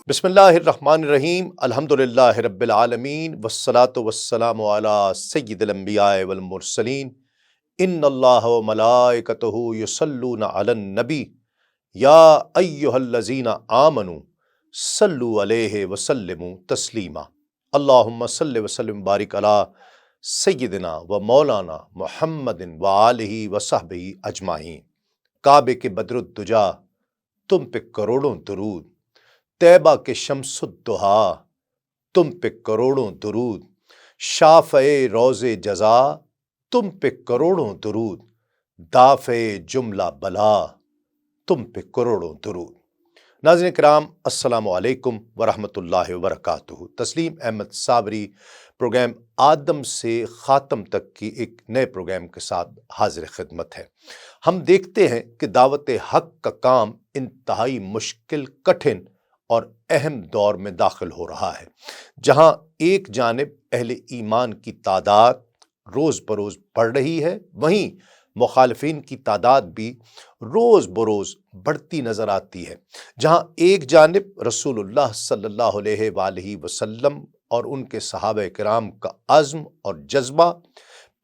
بسم اللہ الرحمن الرحیم الحمدللہ رب العالمین والصلاة والسلام علی سید الانبیاء والمرسلین ان اللہ وملائکتہ یصلون علی النبی یا ایہا الذین آمنوا صلوا علیہ وسلموا تسلیما اللہم صل وسلم بارک علی سیدنا و مولانا محمد وآلہ وصحبہ اجمعین۔ کعبے کے بدر الدجا تم پہ کروڑوں درود، طیبہ کے شمس الدہا تم پہ کروڑوں درود، شافع روز جزا تم پہ کروڑوں درود، دافع جملہ بلا تم پہ کروڑوں درود۔ ناظرین کرام السلام علیکم ورحمۃ اللہ وبرکاتہ۔ تسلیم احمد صابری پروگرام آدم سے خاتم تک کی ایک نئے پروگرام کے ساتھ حاضر خدمت ہے۔ ہم دیکھتے ہیں کہ دعوت حق کا کام انتہائی مشکل، کٹھن اور اہم دور میں داخل ہو رہا ہے، جہاں ایک جانب اہل ایمان کی تعداد روز بروز بڑھ رہی ہے، وہیں مخالفین کی تعداد بھی روز بروز بڑھتی نظر آتی ہے۔ جہاں ایک جانب رسول اللہ صلی اللہ علیہ وآلہ وسلم اور ان کے صحابہ کرام کا عزم اور جذبہ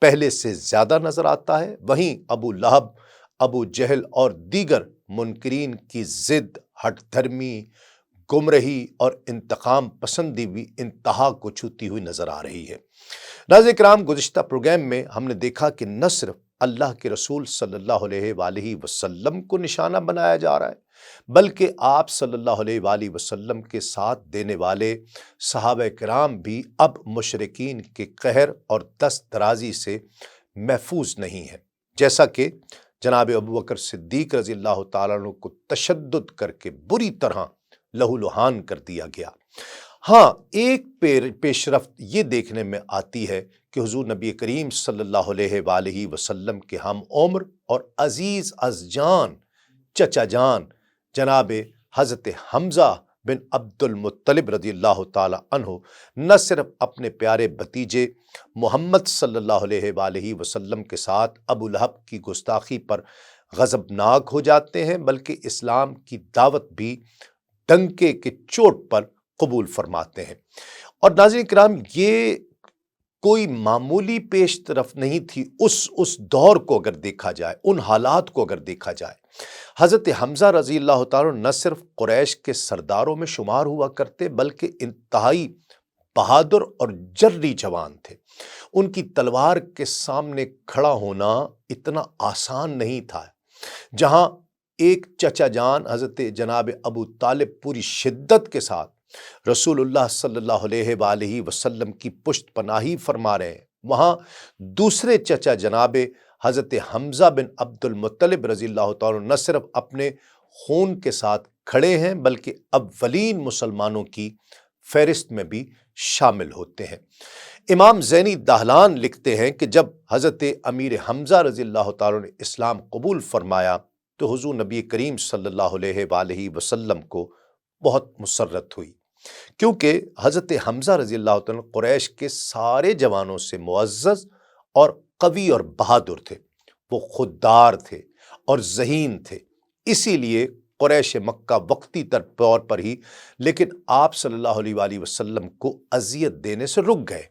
پہلے سے زیادہ نظر آتا ہے، وہیں ابو لہب، ابو جہل اور دیگر منکرین کی ضد، ہٹ دھرمی، گمراہی اور انتقام پسندی بھی انتہا کو چھوتی ہوئی نظر آ رہی ہے۔ ناظرین کرام، گزشتہ پروگرام میں ہم نے دیکھا کہ نہ صرف اللہ کے رسول صلی اللہ علیہ وآلہ وسلم کو نشانہ بنایا جا رہا ہے، بلکہ آپ صلی اللہ علیہ وآلہ وسلم کے ساتھ دینے والے صحابہ کرام بھی اب مشرکین کے قہر اور دست درازی سے محفوظ نہیں ہیں، جیسا کہ جناب ابوبکر صدیق رضی اللہ تعالیٰ عنہ کو تشدد کر کے بری طرح لہو لہان کر دیا گیا۔ ہاں، ایک پیش رفت یہ دیکھنے میں آتی ہے کہ حضور نبی کریم صلی اللہ علیہ وآلہ وسلم کے ہم عمر اور عزیز از جان چچا جان جناب حضرت حمزہ بن عبد المطلب رضی اللہ تعالی عنہ نہ صرف اپنے پیارے بھتیجے محمد صلی اللہ علیہ وآلہ وسلم کے ساتھ ابو لہب کی گستاخی پر غضبناک ہو جاتے ہیں، بلکہ اسلام کی دعوت بھی ڈنکے کے چوٹ پر قبول فرماتے ہیں۔ اور ناظرین کرام، یہ کوئی معمولی پیش رفت نہیں تھی اس دور کو اگر دیکھا جائے، ان حالات کو اگر دیکھا جائے۔ حضرت حمزہ رضی اللہ تعالیٰ نہ صرف قریش کے سرداروں میں شمار ہوا کرتے، بلکہ انتہائی بہادر اور جری جوان تھے۔ ان کی تلوار کے سامنے کھڑا ہونا اتنا آسان نہیں تھا۔ جہاں ایک چچا جان حضرت جناب ابو طالب پوری شدت کے ساتھ رسول اللہ صلی اللہ علیہ وآلہ وسلم کی پشت پناہی فرما رہے ہیں، وہاں دوسرے چچا جناب حضرت حمزہ بن عبد المطلب رضی اللہ تعالیٰ نہ صرف اپنے خون کے ساتھ کھڑے ہیں، بلکہ اولین مسلمانوں کی فہرست میں بھی شامل ہوتے ہیں۔ امام زینی دہلان لکھتے ہیں کہ جب حضرت امیر حمزہ رضی اللہ تعالیٰ نے اسلام قبول فرمایا تو حضور نبی کریم صلی اللہ علیہ وآلہ وسلم کو بہت مسرت ہوئی، کیونکہ حضرت حمزہ رضی اللہ تعالیٰ قریش کے سارے جوانوں سے معزز اور قوی اور بہادر تھے، وہ خوددار تھے اور ذہین تھے۔ اسی لیے قریش مکہ وقتی طور پر ہی لیکن آپ صلی اللہ علیہ وآلہ وسلم کو اذیت دینے سے رک گئے،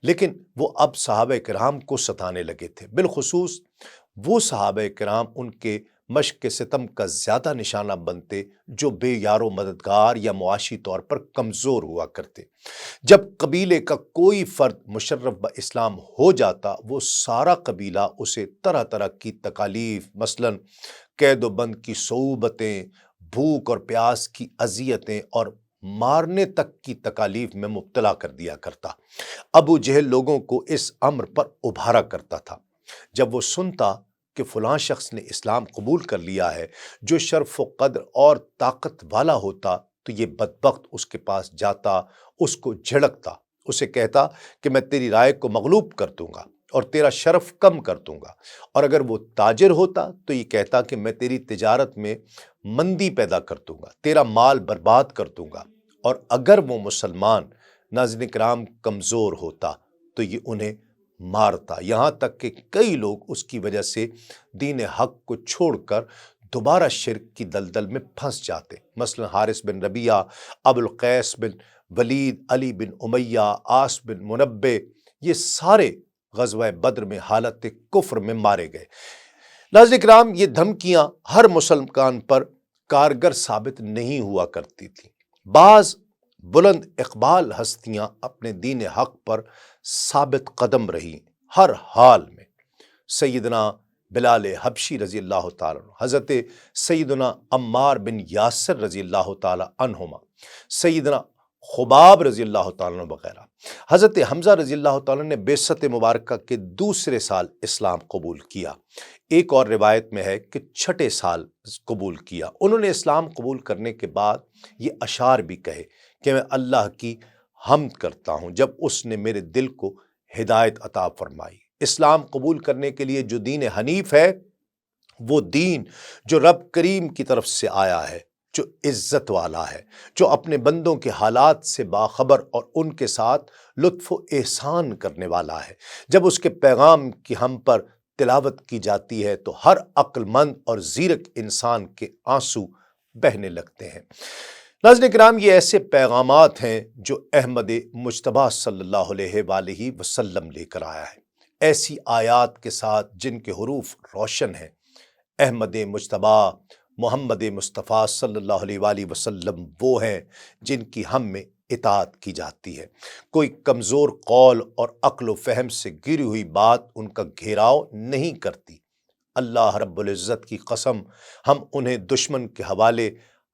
لیکن وہ اب صحابہ کرام کو ستانے لگے تھے، بالخصوص وہ صحابہ کرام ان کے مشق ستم کا زیادہ نشانہ بنتے جو بے یار و مددگار یا معاشی طور پر کمزور ہوا کرتے۔ جب قبیلے کا کوئی فرد مشرف با اسلام ہو جاتا، وہ سارا قبیلہ اسے طرح طرح کی تکالیف، مثلاً قید و بند کی صعوبتیں، بھوک اور پیاس کی اذیتیں اور مارنے تک کی تکالیف میں مبتلا کر دیا کرتا۔ ابو جہل لوگوں کو اس امر پر ابھارا کرتا تھا۔ جب وہ سنتا کہ فلاں شخص نے اسلام قبول کر لیا ہے جو شرف و قدر اور طاقت والا ہوتا، تو یہ بدبخت اس کے پاس جاتا، اس کو جھڑکتا، اسے کہتا کہ میں تیری رائے کو مغلوب کر دوں گا اور تیرا شرف کم کر دوں گا، اور اگر وہ تاجر ہوتا تو یہ کہتا کہ میں تیری تجارت میں مندی پیدا کر دوں گا، تیرا مال برباد کر دوں گا، اور اگر وہ مسلمان ناظرین کرام کمزور ہوتا تو یہ انہیں مارتا، یہاں تک کہ کئی لوگ اس کی وجہ سے دین حق کو چھوڑ کر دوبارہ شرک کی دلدل میں پھنس جاتے، مثلا حارث بن ربیعہ، ابو القیس بن ولید، علی بن امیہ، عاص بن منبع، یہ سارے غزوہ بدر میں حالت کفر میں مارے گئے۔ ناظرین کرام، یہ دھمکیاں ہر مسلمان پر کارگر ثابت نہیں ہوا کرتی تھیں۔ بعض بلند اقبال ہستیاں اپنے دین حق پر ثابت قدم رہیں ہر حال میں۔ سیدنا بلال حبشی رضی اللہ تعالیٰ عنہ، حضرت سیدنا عمار بن یاسر رضی اللہ تعالیٰ عنہما، سیدنا خباب رضی اللہ تعالیٰ عنہ وغیرہ۔ حضرت حمزہ رضی اللہ تعالیٰ نے بعثت مبارکہ کے دوسرے سال اسلام قبول کیا، ایک اور روایت میں ہے کہ چھٹے سال قبول کیا۔ انہوں نے اسلام قبول کرنے کے بعد یہ اشعار بھی کہے کہ میں اللہ کی حمد کرتا ہوں جب اس نے میرے دل کو ہدایت عطا فرمائی۔ اسلام قبول کرنے کے لیے جو دین حنیف ہے، وہ دین جو رب کریم کی طرف سے آیا ہے، جو عزت والا ہے، جو اپنے بندوں کے حالات سے باخبر اور ان کے ساتھ لطف و احسان کرنے والا ہے۔ جب اس کے پیغام کی ہم پر تلاوت کی جاتی ہے تو ہر عقل مند اور زیرک انسان کے آنسو بہنے لگتے ہیں۔ ناظرین کرام، یہ ایسے پیغامات ہیں جو احمد مجتبیٰ صلی اللہ علیہ وآلہ وسلم لے کر آیا ہے، ایسی آیات کے ساتھ جن کے حروف روشن ہیں۔ احمد مجتبیٰ محمد مصطفیٰ صلی اللہ علیہ وآلہ وسلم وہ ہیں جن کی ہم میں اطاعت کی جاتی ہے۔ کوئی کمزور قول اور عقل و فہم سے گری ہوئی بات ان کا گھیراؤ نہیں کرتی۔ اللہ رب العزت کی قسم، ہم انہیں دشمن کے حوالے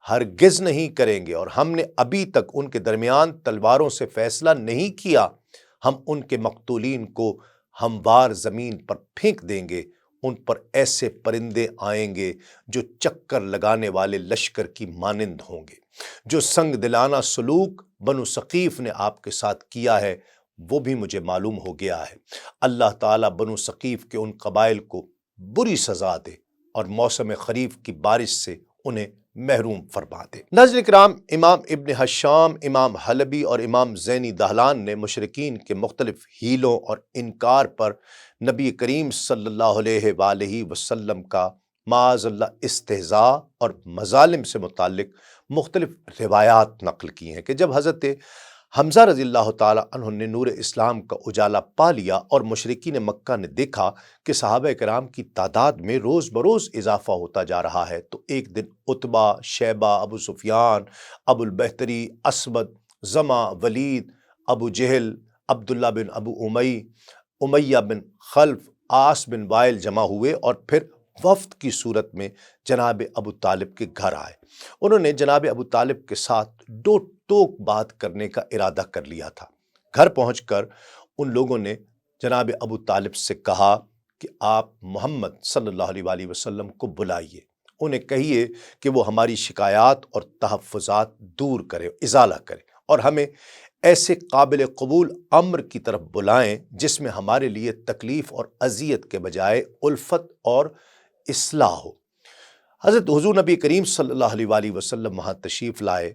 ہرگز نہیں کریں گے، اور ہم نے ابھی تک ان کے درمیان تلواروں سے فیصلہ نہیں کیا۔ ہم ان کے مقتولین کو ہموار زمین پر پھینک دیں گے، ان پر ایسے پرندے آئیں گے جو چکر لگانے والے لشکر کی مانند ہوں گے۔ جو سنگ دلانہ سلوک بنو ثقیف نے آپ کے ساتھ کیا ہے وہ بھی مجھے معلوم ہو گیا ہے۔ اللہ تعالیٰ بنو ثقیف کے ان قبائل کو بری سزا دے اور موسم خریف کی بارش سے انہیں محروم فرما دے۔ ناظرین کرام، امام ابن حشام، امام حلبی اور امام زینی دہلان نے مشرکین کے مختلف ہیلوں اور انکار پر نبی کریم صلی اللہ علیہ وآلہ وسلم کا معاذ اللہ استہزاء اور مظالم سے متعلق مختلف روایات نقل کی ہیں کہ جب حضرت حمزہ رضی اللہ تعالیٰ عنہ نے نور اسلام کا اجالا پا لیا اور مشرکین مکہ نے دیکھا کہ صحابہ کرام کی تعداد میں روز بروز اضافہ ہوتا جا رہا ہے، تو ایک دن عتبہ، شیبہ، ابو سفیان، ابو البختری، اسود، زمع، ولید، ابو جہل، عبداللہ بن ابو امیہ بن خلف، عاص بن وائل جمع ہوئے اور پھر وفد کی صورت میں جناب ابو طالب کے گھر آئے۔ انہوں نے جناب ابو طالب کے ساتھ دو ٹوک بات کرنے کا ارادہ کر لیا تھا۔ گھر پہنچ کر ان لوگوں نے جناب ابو طالب سے کہا کہ آپ محمد صلی اللہ علیہ وآلہ وسلم کو بلائیے، انہیں کہیے کہ وہ ہماری شکایات اور تحفظات دور کرے، ازالہ کرے، اور ہمیں ایسے قابل قبول امر کی طرف بلائیں جس میں ہمارے لیے تکلیف اور اذیت کے بجائے الفت اور اصلاح ہو۔ حضرت حضور نبی کریم صلی اللہ علیہ وآلہ وسلم وہاں تشریف لائے۔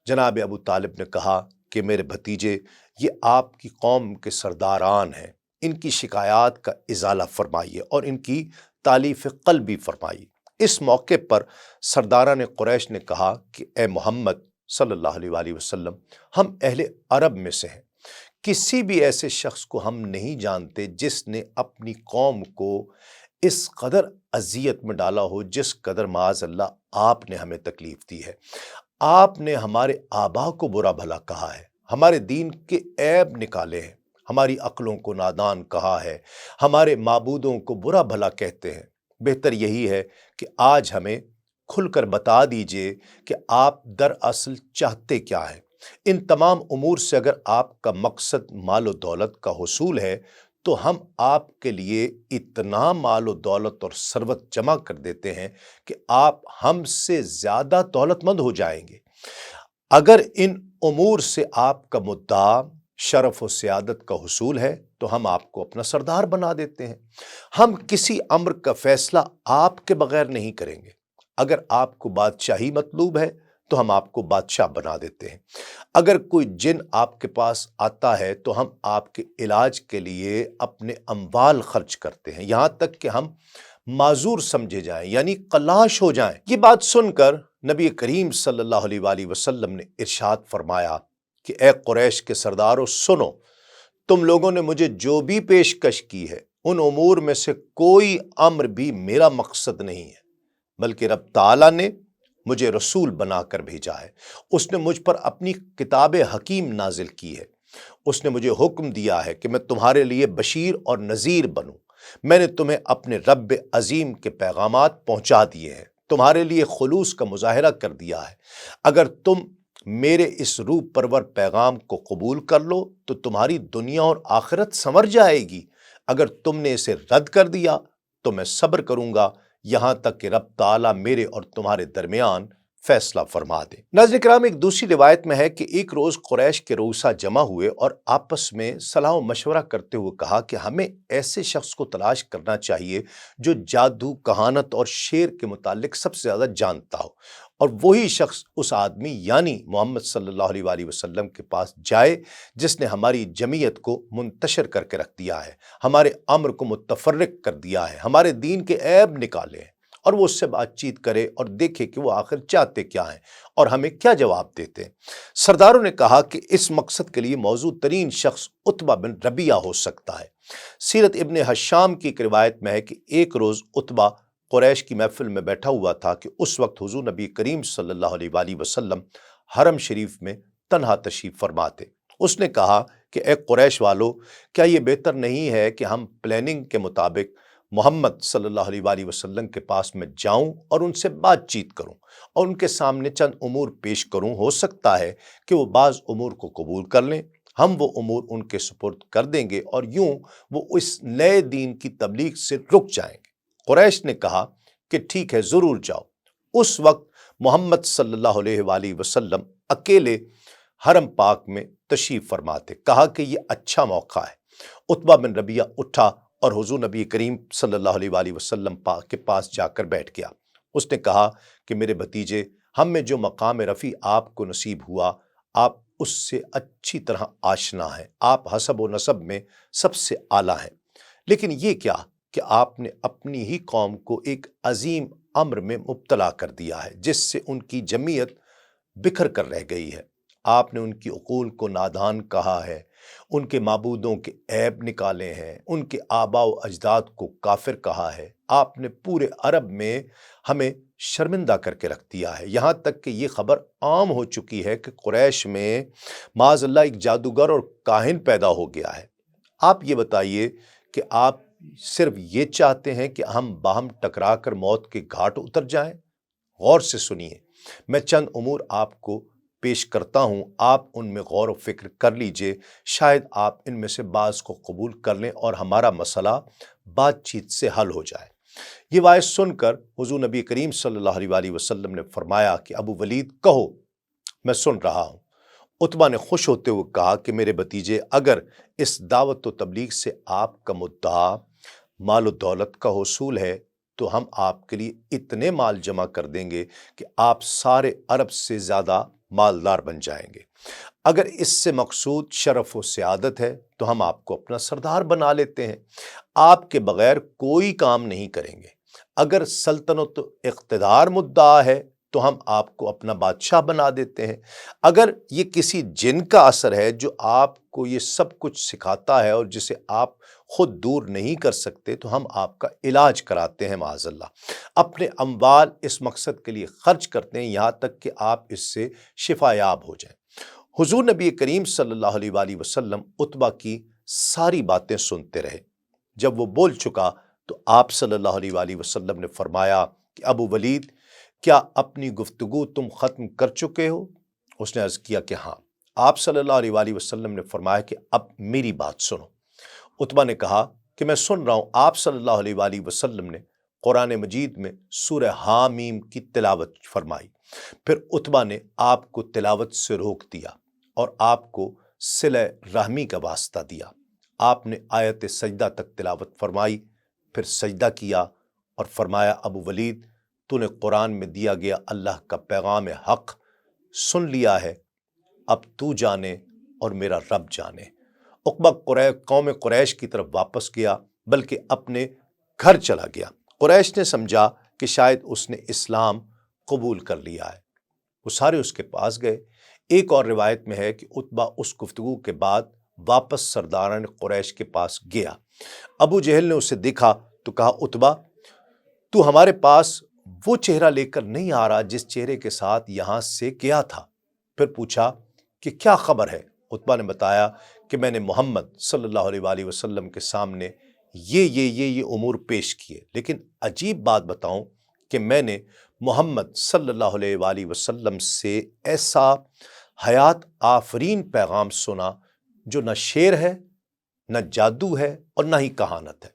جناب ابو طالب نے کہا کہ میرے بھتیجے، یہ آپ کی قوم کے سرداران ہیں، ان کی شکایات کا ازالہ فرمائیے اور ان کی تالیف قلبی فرمائیے۔ اس موقع پر سرداران قریش نے کہا کہ اے محمد صلی اللہ علیہ وآلہ وسلم، ہم اہل عرب میں سے ہیں، کسی بھی ایسے شخص کو ہم نہیں جانتے جس نے اپنی قوم کو اس قدر اذیت میں ڈالا ہو جس قدر معاذ اللہ آپ نے ہمیں تکلیف دی ہے۔ آپ نے ہمارے آبا کو برا بھلا کہا ہے، ہمارے دین کے عیب نکالے ہیں، ہماری عقلوں کو نادان کہا ہے، ہمارے معبودوں کو برا بھلا کہتے ہیں۔ بہتر یہی ہے کہ آج ہمیں کھل کر بتا دیجئے کہ آپ دراصل چاہتے کیا ہیں۔ ان تمام امور سے اگر آپ کا مقصد مال و دولت کا حصول ہے تو ہم آپ کے لیے اتنا مال و دولت اور ثروت جمع کر دیتے ہیں کہ آپ ہم سے زیادہ دولت مند ہو جائیں گے۔ اگر ان امور سے آپ کا مدعا شرف و سعادت کا حصول ہے تو ہم آپ کو اپنا سردار بنا دیتے ہیں۔ ہم کسی امر کا فیصلہ آپ کے بغیر نہیں کریں گے۔ اگر آپ کو بادشاہی مطلوب ہے تو ہم آپ کو بادشاہ بنا دیتے ہیں۔ اگر کوئی جن آپ کے پاس آتا ہے تو ہم آپ کے علاج کے لیے اپنے اموال خرچ کرتے ہیں، یہاں تک کہ ہم معذور سمجھے جائیں، یعنی کلاش ہو جائیں۔ یہ بات سن کر نبی کریم صلی اللہ علیہ وآلہ وسلم نے ارشاد فرمایا کہ اے قریش کے سردارو سنو، تم لوگوں نے مجھے جو بھی پیشکش کی ہے ان امور میں سے کوئی امر بھی میرا مقصد نہیں ہے، بلکہ رب تعالیٰ نے مجھے رسول بنا کر بھیجا ہے۔ اس نے مجھ پر اپنی کتاب حکیم نازل کی ہے۔ اس نے مجھے حکم دیا ہے کہ میں تمہارے لیے بشیر اور نذیر بنوں۔ میں نے تمہیں اپنے رب عظیم کے پیغامات پہنچا دیے ہیں، تمہارے لیے خلوص کا مظاہرہ کر دیا ہے۔ اگر تم میرے اس روح پرور پیغام کو قبول کر لو تو تمہاری دنیا اور آخرت سنور جائے گی، اگر تم نے اسے رد کر دیا تو میں صبر کروں گا یہاں تک کہ رب تعالیٰ میرے اور تمہارے درمیان فیصلہ فرما دے۔ ناظرین کرام، ایک دوسری روایت میں ہے کہ ایک روز قریش کے رؤسا جمع ہوئے اور آپس میں صلاح و مشورہ کرتے ہوئے کہا کہ ہمیں ایسے شخص کو تلاش کرنا چاہیے جو جادو، کہانت اور شعر کے متعلق سب سے زیادہ جانتا ہو، اور وہی شخص اس آدمی یعنی محمد صلی اللہ علیہ وآلہ وسلم کے پاس جائے جس نے ہماری جمعیت کو منتشر کر کے رکھ دیا ہے، ہمارے امر کو متفرق کر دیا ہے، ہمارے دین کے عیب نکالے ہیں، اور وہ اس سے بات چیت کرے اور دیکھے کہ وہ آخر چاہتے کیا ہیں اور ہمیں کیا جواب دیتے ہیں۔ سرداروں نے کہا کہ اس مقصد کے لیے موزوں ترین شخص عتبہ بن ربیعہ ہو سکتا ہے۔ سیرت ابن حشام کی ایک روایت میں ہے کہ ایک روز عتبہ قریش کی محفل میں بیٹھا ہوا تھا کہ اس وقت حضور نبی کریم صلی اللہ علیہ وآلہ وسلم حرم شریف میں تنہا تشریف فرما تھے۔ اس نے کہا کہ اے قریش والو، کیا یہ بہتر نہیں ہے کہ ہم پلاننگ کے مطابق محمد صلی اللہ علیہ وآلہ وسلم کے پاس میں جاؤں اور ان سے بات چیت کروں اور ان کے سامنے چند امور پیش کروں؟ ہو سکتا ہے کہ وہ بعض امور کو قبول کر لیں، ہم وہ امور ان کے سپرد کر دیں گے اور یوں وہ اس نئے دین کی تبلیغ سے رک جائیں گے۔ قریش نے کہا کہ ٹھیک ہے، ضرور جاؤ۔ اس وقت محمد صلی اللہ علیہ وآلہ وسلم اکیلے حرم پاک میں تشریف فرما تھے۔ کہا کہ یہ اچھا موقع ہے۔ عتبہ بن ربیعہ اٹھا اور حضور نبی کریم صلی اللہ علیہ وآلہ وسلم کے پاس جا کر بیٹھ گیا۔ اس نے کہا کہ میرے بھتیجے، ہم میں جو مقام رفیع آپ کو نصیب ہوا، آپ اس سے اچھی طرح آشنا ہیں، آپ حسب و نسب میں سب سے اعلیٰ ہیں، لیکن یہ کیا کہ آپ نے اپنی ہی قوم کو ایک عظیم امر میں مبتلا کر دیا ہے جس سے ان کی جمعیت بکھر کر رہ گئی ہے۔ آپ نے ان کی عقول کو نادان کہا ہے، ان کے معبودوں کے عیب نکالے ہیں، ان کے آباء و اجداد کو کافر کہا ہے۔ آپ نے پورے عرب میں ہمیں شرمندہ کر کے رکھ دیا ہے، یہاں تک کہ یہ خبر عام ہو چکی ہے کہ قریش میں معاذ اللہ ایک جادوگر اور کاہن پیدا ہو گیا ہے۔ آپ یہ بتائیے کہ آپ صرف یہ چاہتے ہیں کہ ہم باہم ٹکرا کر موت کے گھاٹ اتر جائیں؟ غور سے سنیے، میں چند امور آپ کو پیش کرتا ہوں، آپ ان میں غور و فکر کر لیجئے، شاید آپ ان میں سے بعض کو قبول کر لیں اور ہمارا مسئلہ بات چیت سے حل ہو جائے۔ یہ وعظ سن کر حضور نبی کریم صلی اللہ علیہ وآلہ وسلم نے فرمایا کہ ابو ولید کہو، میں سن رہا ہوں۔ عتبہ نے خوش ہوتے ہوئے کہا کہ میرے بھتیجے، اگر اس دعوت و تبلیغ سے آپ کا مدعا مال و دولت کا حصول ہے تو ہم آپ کے لیے اتنے مال جمع کر دیں گے کہ آپ سارے عرب سے زیادہ مالدار بن جائیں گے۔ اگر اس سے مقصود شرف و سعادت ہے تو ہم آپ کو اپنا سردار بنا لیتے ہیں، آپ کے بغیر کوئی کام نہیں کریں گے۔ اگر سلطنت و اقتدار مدعا ہے تو ہم آپ کو اپنا بادشاہ بنا دیتے ہیں۔ اگر یہ کسی جن کا اثر ہے جو آپ کو یہ سب کچھ سکھاتا ہے اور جسے آپ خود دور نہیں کر سکتے تو ہم آپ کا علاج کراتے ہیں، معاذ اللہ، اپنے اموال اس مقصد کے لیے خرچ کرتے ہیں یہاں تک کہ آپ اس سے شفا یاب ہو جائیں۔ حضور نبی کریم صلی اللہ علیہ وآلہ وسلم عتبہ کی ساری باتیں سنتے رہے۔ جب وہ بول چکا تو آپ صلی اللہ علیہ وآلہ وسلم نے فرمایا کہ ابو ولید، کیا اپنی گفتگو تم ختم کر چکے ہو؟ اس نے عرض کیا کہ ہاں۔ آپ صلی اللہ علیہ وآلہ وسلم نے فرمایا کہ اب میری بات سنو۔ عتبہ نے کہا کہ میں سن رہا ہوں۔ آپ صلی اللہ علیہ وآلہ وسلم نے قرآن مجید میں سورہ حامیم کی تلاوت فرمائی، پھر عتبہ نے آپ کو تلاوت سے روک دیا اور آپ کو صلہ رحمی کا واسطہ دیا۔ آپ نے آیت سجدہ تک تلاوت فرمائی، پھر سجدہ کیا اور فرمایا ابو ولید، تو نے قرآن میں دیا گیا اللہ کا پیغام حق سن لیا ہے، اب تو جانے اور میرا رب جانے۔ عقبہ قوم قریش کی طرف واپس گیا، بلکہ اپنے گھر چلا گیا۔ قریش نے سمجھا کہ شاید اس نے اسلام قبول کر لیا ہے، وہ سارے اس کے پاس گئے۔ ایک اور روایت میں ہے کہ عتبہ اس گفتگو کے بعد واپس سرداران قریش کے پاس گیا۔ ابو جہل نے اسے دیکھا تو کہا، عتبہ تو ہمارے پاس وہ چہرہ لے کر نہیں آ رہا جس چہرے کے ساتھ یہاں سے گیا تھا۔ پھر پوچھا کہ کیا خبر ہے؟ عتبہ نے بتایا کہ میں نے محمد صلی اللہ علیہ وآلہ وسلم کے سامنے یہ امور پیش کیے، لیکن عجیب بات بتاؤں کہ میں نے محمد صلی اللہ علیہ وآلہ وسلم سے ایسا حیات آفرین پیغام سنا جو نہ شعر ہے، نہ جادو ہے اور نہ ہی کہانت ہے۔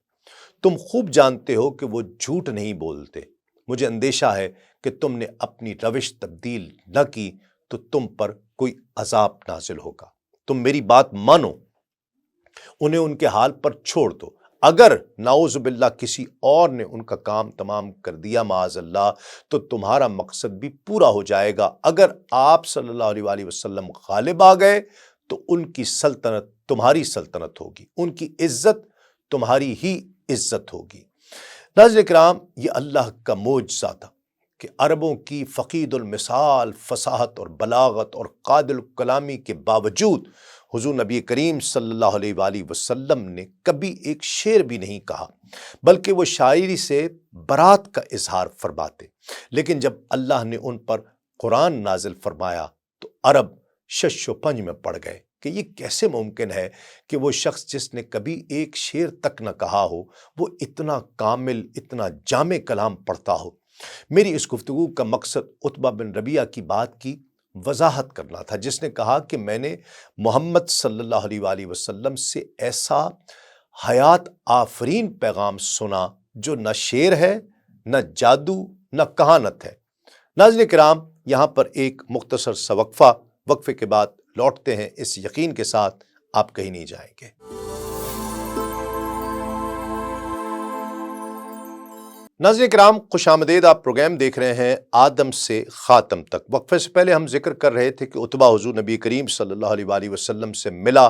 تم خوب جانتے ہو کہ وہ جھوٹ نہیں بولتے۔ مجھے اندیشہ ہے کہ تم نے اپنی روش تبدیل نہ کی تو تم پر کوئی عذاب نازل ہوگا۔ تم میری بات مانو، انہیں ان کے حال پر چھوڑ دو۔ اگر نعوذ باللہ کسی اور نے ان کا کام تمام کر دیا معاذ اللہ تو تمہارا مقصد بھی پورا ہو جائے گا۔ اگر آپ صلی اللہ علیہ وآلہ وسلم غالب آ گئے تو ان کی سلطنت تمہاری سلطنت ہوگی، ان کی عزت تمہاری ہی عزت ہوگی۔ ناظرین کرام، یہ اللہ کا معجزہ تھا کہ عربوں کی فقید المثال فصاحت اور بلاغت اور قادر الکلامی کے باوجود حضور نبی کریم صلی اللہ علیہ وآلہ وسلم نے کبھی ایک شعر بھی نہیں کہا، بلکہ وہ شاعری سے برات کا اظہار فرماتے۔ لیکن جب اللہ نے ان پر قرآن نازل فرمایا تو عرب شش و پنج میں پڑ گئے کہ یہ کیسے ممکن ہے کہ وہ شخص جس نے کبھی ایک شعر تک نہ کہا ہو، وہ اتنا کامل، اتنا جامع کلام پڑھتا ہو۔ میری اس گفتگو کا مقصد عتبہ بن ربیعہ کی بات کی وضاحت کرنا تھا، جس نے کہا کہ میں نے محمد صلی اللہ علیہ وآلہ وسلم سے ایسا حیات آفرین پیغام سنا جو نہ شعر ہے، نہ جادو، نہ کہانت ہے۔ ناظرین کرام، یہاں پر ایک مختصر سا وقفے کے بعد لوٹتے ہیں اس یقین کے ساتھ آپ کہیں نہیں جائیں گے۔ ناظرین کرام، خوش آمدید، آپ پروگرام دیکھ رہے ہیں آدم سے خاتم تک۔ وقفے سے پہلے ہم ذکر کر رہے تھے کہ عتبہ حضور نبی کریم صلی اللہ علیہ وآلہ وسلم سے ملا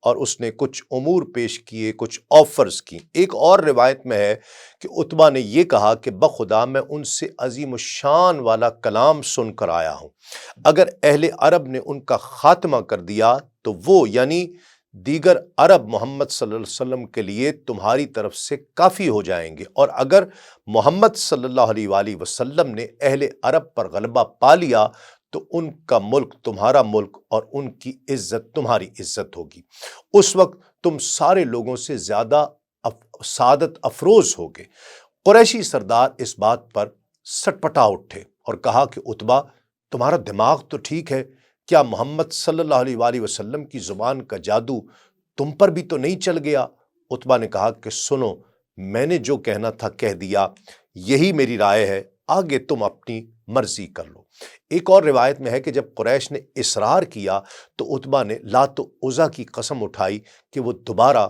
اور اس نے کچھ امور پیش کیے، کچھ آفرز کی۔ ایک اور روایت میں ہے کہ عتبہ نے یہ کہا کہ بخدا میں ان سے عظیم الشان والا کلام سن کر آیا ہوں، اگر اہل عرب نے ان کا خاتمہ کر دیا تو وہ یعنی دیگر عرب محمد صلی اللہ علیہ وسلم کے لیے تمہاری طرف سے کافی ہو جائیں گے، اور اگر محمد صلی اللہ علیہ وآلہ وسلم نے اہل عرب پر غلبہ پا لیا تو ان کا ملک تمہارا ملک اور ان کی عزت تمہاری عزت ہوگی۔ اس وقت تم سارے لوگوں سے زیادہ سعادت افروز ہوگے۔ قریشی سردار اس بات پر سٹپٹا اٹھے اور کہا کہ عتبہ، تمہارا دماغ تو ٹھیک ہے، کیا محمد صلی اللہ علیہ وآلہ وسلم کی زبان کا جادو تم پر بھی تو نہیں چل گیا؟ عتبہ نے کہا کہ سنو، میں نے جو کہنا تھا کہہ دیا، یہی میری رائے ہے، آگے تم اپنی مرضی کر لو۔ ایک اور روایت میں ہے کہ جب قریش نے اصرار کیا تو عتبہ نے لات و عزیٰ کی قسم اٹھائی کہ وہ دوبارہ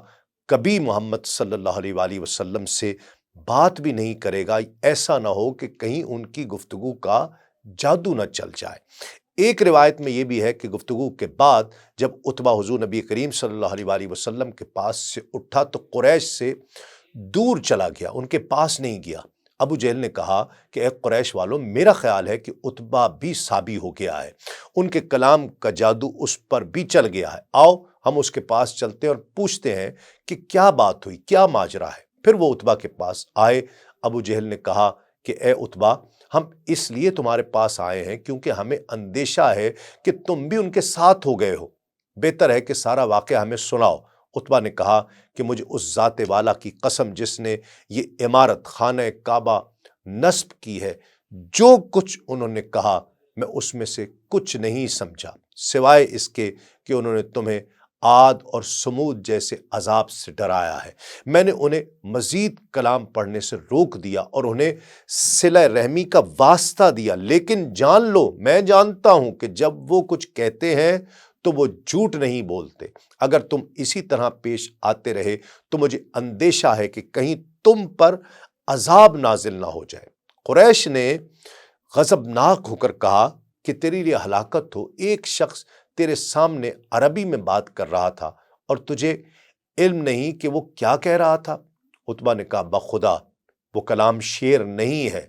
کبھی محمد صلی اللہ علیہ وآلہ وسلم سے بات بھی نہیں کرے گا، ایسا نہ ہو کہ کہیں ان کی گفتگو کا جادو نہ چل جائے۔ ایک روایت میں یہ بھی ہے کہ گفتگو کے بعد جب عتبہ حضور نبی کریم صلی اللہ علیہ وآلہ وسلم کے پاس سے اٹھا تو قریش سے دور چلا گیا، ان کے پاس نہیں گیا۔ ابو جہل نے کہا کہ اے قریش والوں، میرا خیال ہے کہ عتبہ بھی صابی ہو گیا ہے، ان کے کلام کا جادو اس پر بھی چل گیا ہے، آؤ ہم اس کے پاس چلتے ہیں اور پوچھتے ہیں کہ کیا بات ہوئی، کیا ماجرا ہے۔ پھر وہ عتبہ کے پاس آئے۔ ابو جہل نے کہا کہ اے عتبہ، ہم اس لیے تمہارے پاس آئے ہیں کیونکہ ہمیں اندیشہ ہے کہ تم بھی ان کے ساتھ ہو گئے ہو، بہتر ہے کہ سارا واقعہ ہمیں سناؤ۔ عتبہ نے کہا کہ مجھے اس ذات والا کی قسم جس نے یہ عمارت خانہ کعبہ نصب کی ہے، جو کچھ انہوں نے کہا میں اس میں سے کچھ نہیں سمجھا سوائے اس کے کہ انہوں نے تمہیں عاد اور سمود جیسے عذاب سے ڈرایا ہے۔ میں نے انہیں مزید کلام پڑھنے سے روک دیا اور انہیں صلہ رحمی کا واسطہ دیا، لیکن جان لو، میں جانتا ہوں کہ جب وہ کچھ کہتے ہیں تو وہ جھوٹ نہیں بولتے۔ اگر تم اسی طرح پیش آتے رہے تو مجھے اندیشہ ہے کہ کہیں تم پر عذاب نازل نہ ہو جائے۔ قریش نے غضبناک ہو کر کہا کہ تیری لیے ہلاکت ہو، ایک شخص تیرے سامنے عربی میں بات کر رہا تھا اور تجھے علم نہیں کہ وہ کیا کہہ رہا تھا۔ عتبہ نے کہا بخدا وہ کلام شعر نہیں ہے۔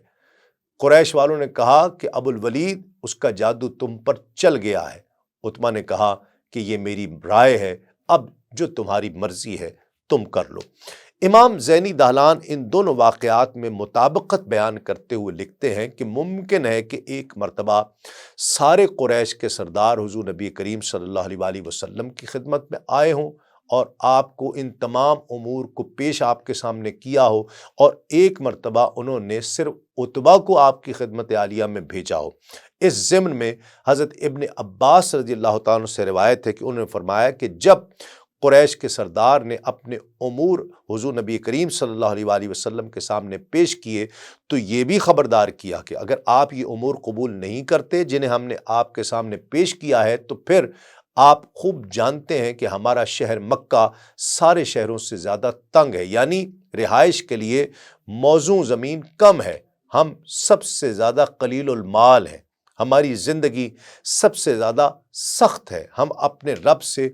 قریش والوں نے کہا کہ ابو الولید اس کا جادو تم پر چل گیا ہے۔ عتبہ نے کہا کہ یہ میری رائے ہے، اب جو تمہاری مرضی ہے تم کر لو۔ امام زینی دہلان ان دونوں واقعات میں مطابقت بیان کرتے ہوئے لکھتے ہیں کہ ممکن ہے کہ ایک مرتبہ سارے قریش کے سردار حضور نبی کریم صلی اللہ علیہ وآلہ وسلم کی خدمت میں آئے ہوں اور آپ کو ان تمام امور کو پیش آپ کے سامنے کیا ہو، اور ایک مرتبہ انہوں نے صرف عتبہ کو آپ کی خدمت عالیہ میں بھیجا ہو۔ اس ضمن میں حضرت ابن عباس رضی اللہ تعالیٰ عنہ سے روایت ہے کہ انہوں نے فرمایا کہ جب قریش کے سردار نے اپنے امور حضور نبی کریم صلی اللہ علیہ وآلہ وسلم کے سامنے پیش کیے تو یہ بھی خبردار کیا کہ اگر آپ یہ امور قبول نہیں کرتے جنہیں ہم نے آپ کے سامنے پیش کیا ہے تو پھر آپ خوب جانتے ہیں کہ ہمارا شہر مکہ سارے شہروں سے زیادہ تنگ ہے، یعنی رہائش کے لیے موزوں زمین کم ہے، ہم سب سے زیادہ قلیل المال ہیں، ہماری زندگی سب سے زیادہ سخت ہے، ہم اپنے رب سے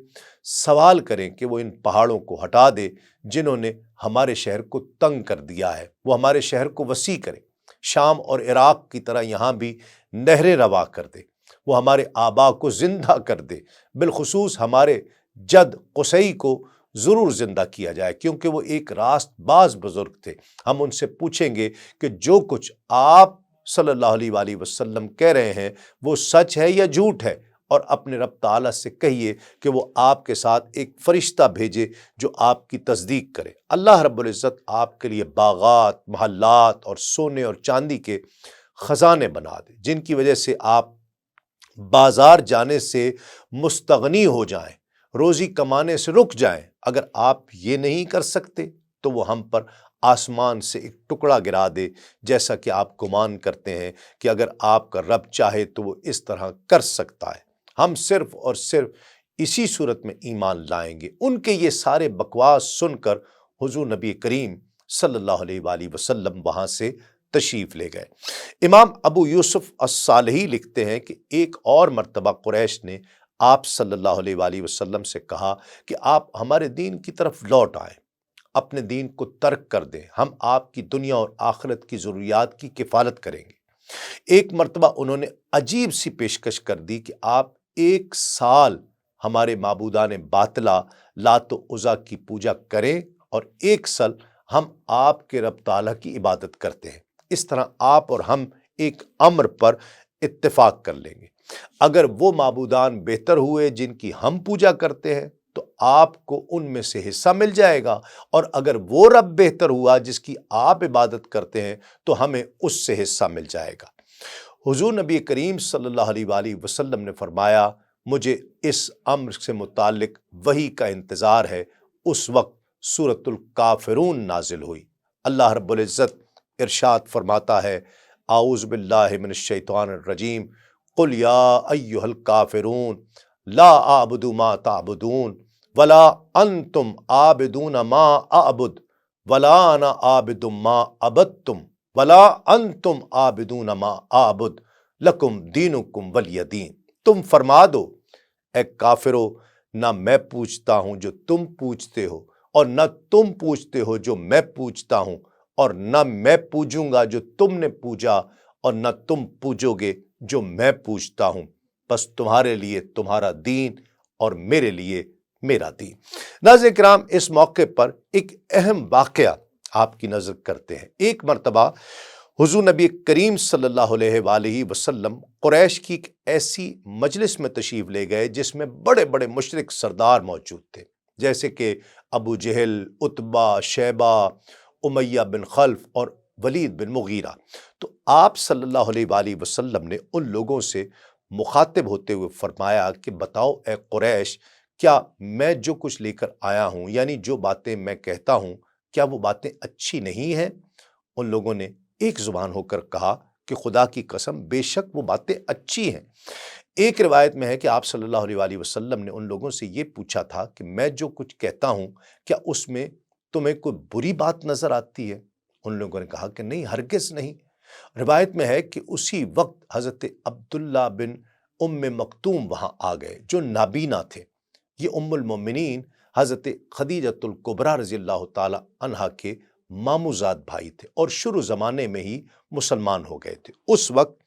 سوال کریں کہ وہ ان پہاڑوں کو ہٹا دے جنہوں نے ہمارے شہر کو تنگ کر دیا ہے، وہ ہمارے شہر کو وسیع کرے، شام اور عراق کی طرح یہاں بھی نہریں روا کر دے، وہ ہمارے آبا کو زندہ کر دے، بالخصوص ہمارے جد قصی کو ضرور زندہ کیا جائے کیونکہ وہ ایک راست باز بزرگ تھے۔ ہم ان سے پوچھیں گے کہ جو کچھ آپ صلی اللہ علیہ وآلہ وسلم کہہ رہے ہیں وہ سچ ہے یا جھوٹ ہے، اور اپنے رب تعالیٰ سے کہیے کہ وہ آپ کے ساتھ ایک فرشتہ بھیجے جو آپ کی تصدیق کرے۔ اللہ رب العزت آپ کے لیے باغات، محلات اور سونے اور چاندی کے خزانے بنا دے جن کی وجہ سے آپ بازار جانے سے مستغنی ہو جائیں، روزی کمانے سے رک جائیں۔ اگر آپ یہ نہیں کر سکتے تو وہ ہم پر آسمان سے ایک ٹکڑا گرا دے، جیسا کہ آپ گمان کرتے ہیں کہ اگر آپ کا رب چاہے تو وہ اس طرح کر سکتا ہے۔ ہم صرف اور صرف اسی صورت میں ایمان لائیں گے۔ ان کے یہ سارے بکواس سن کر حضور نبی کریم صلی اللہ علیہ وآلہ وسلم وہاں سے تشریف لے گئے۔ امام ابو یوسف الصالحی لکھتے ہیں کہ ایک اور مرتبہ قریش نے آپ صلی اللہ علیہ وآلہ وسلم سے کہا کہ آپ ہمارے دین کی طرف لوٹ آئیں، اپنے دین کو ترک کر دیں، ہم آپ کی دنیا اور آخرت کی ضروریات کی کفالت کریں گے۔ ایک مرتبہ انہوں نے عجیب سی پیشکش کر دی کہ آپ 1 سال ہمارے معبودان باطلہ لات و عزیٰ کی پوجا کریں اور 1 سال ہم آپ کے رب تعالیٰ کی عبادت کرتے ہیں۔ اس طرح آپ اور ہم ایک امر پر اتفاق کر لیں گے، اگر وہ معبودان بہتر ہوئے جن کی ہم پوجا کرتے ہیں تو آپ کو ان میں سے حصہ مل جائے گا، اور اگر وہ رب بہتر ہوا جس کی آپ عبادت کرتے ہیں تو ہمیں اس سے حصہ مل جائے گا۔ حضور نبی کریم صلی اللہ علیہ وآلہ وسلم نے فرمایا مجھے اس امر سے متعلق وحی کا انتظار ہے۔ اس وقت سورۃ الکافرون نازل ہوئی۔ اللہ رب العزت ارشاد فرماتا ہے، اعوذ باللہ من الشیطان الرجیم، قل یا ایہا الکافرون لا اعبد ما تعبدون ولا انتم عابدون ما اعبد ولا انا عابد ما عبدتم ولا انتم عابدون ما اعبد لکم دینکم ولی دین۔ تم فرما دو اے کافرو، نہ میں پوچھتا ہوں جو تم پوچھتے ہو، اور نہ تم پوچھتے ہو جو میں پوچھتا ہوں، اور نہ میں پوجوں گا جو تم نے پوجا، اور نہ تم پوجو گے جو میں پوچھتا ہوں، بس تمہارے لیے تمہارا دین اور میرے لیے میرا دین۔ ناظرین کرام، اس موقع پر ایک اہم واقعہ آپ کی نظر کرتے ہیں۔ ایک مرتبہ حضور نبی کریم صلی اللہ علیہ وآلہ وسلم قریش کی ایک ایسی مجلس میں تشریف لے گئے جس میں بڑے بڑے مشرک سردار موجود تھے، جیسے کہ ابو جہل، عتبہ، شیبہ، امیہ بن خلف اور ولید بن مغیرہ۔ تو آپ صلی اللہ علیہ وآلہ وسلم نے ان لوگوں سے مخاطب ہوتے ہوئے فرمایا کہ بتاؤ اے قریش، کیا میں جو کچھ لے کر آیا ہوں، یعنی جو باتیں میں کہتا ہوں، کیا وہ باتیں اچھی نہیں ہیں؟ ان لوگوں نے ایک زبان ہو کر کہا کہ خدا کی قسم بے شک وہ باتیں اچھی ہیں۔ ایک روایت میں ہے کہ آپ صلی اللہ علیہ وآلہ وسلم نے ان لوگوں سے یہ پوچھا تھا کہ میں جو کچھ کہتا ہوں کیا اس میں تمہیں کوئی بری بات نظر آتی ہے؟ ان لوگوں نے کہا کہ نہیں، ہرگز نہیں۔ روایت میں ہے کہ اسی وقت حضرت عبداللہ بن ام مکتوم وہاں آ گئے جو نابینا تھے۔ یہ ام المومنین حضرت خدیجۃ الکبریٰ رضی اللہ تعالی عنہا کے ماموزاد بھائی تھے اور شروع زمانے میں ہی مسلمان ہو گئے تھے۔ اس وقت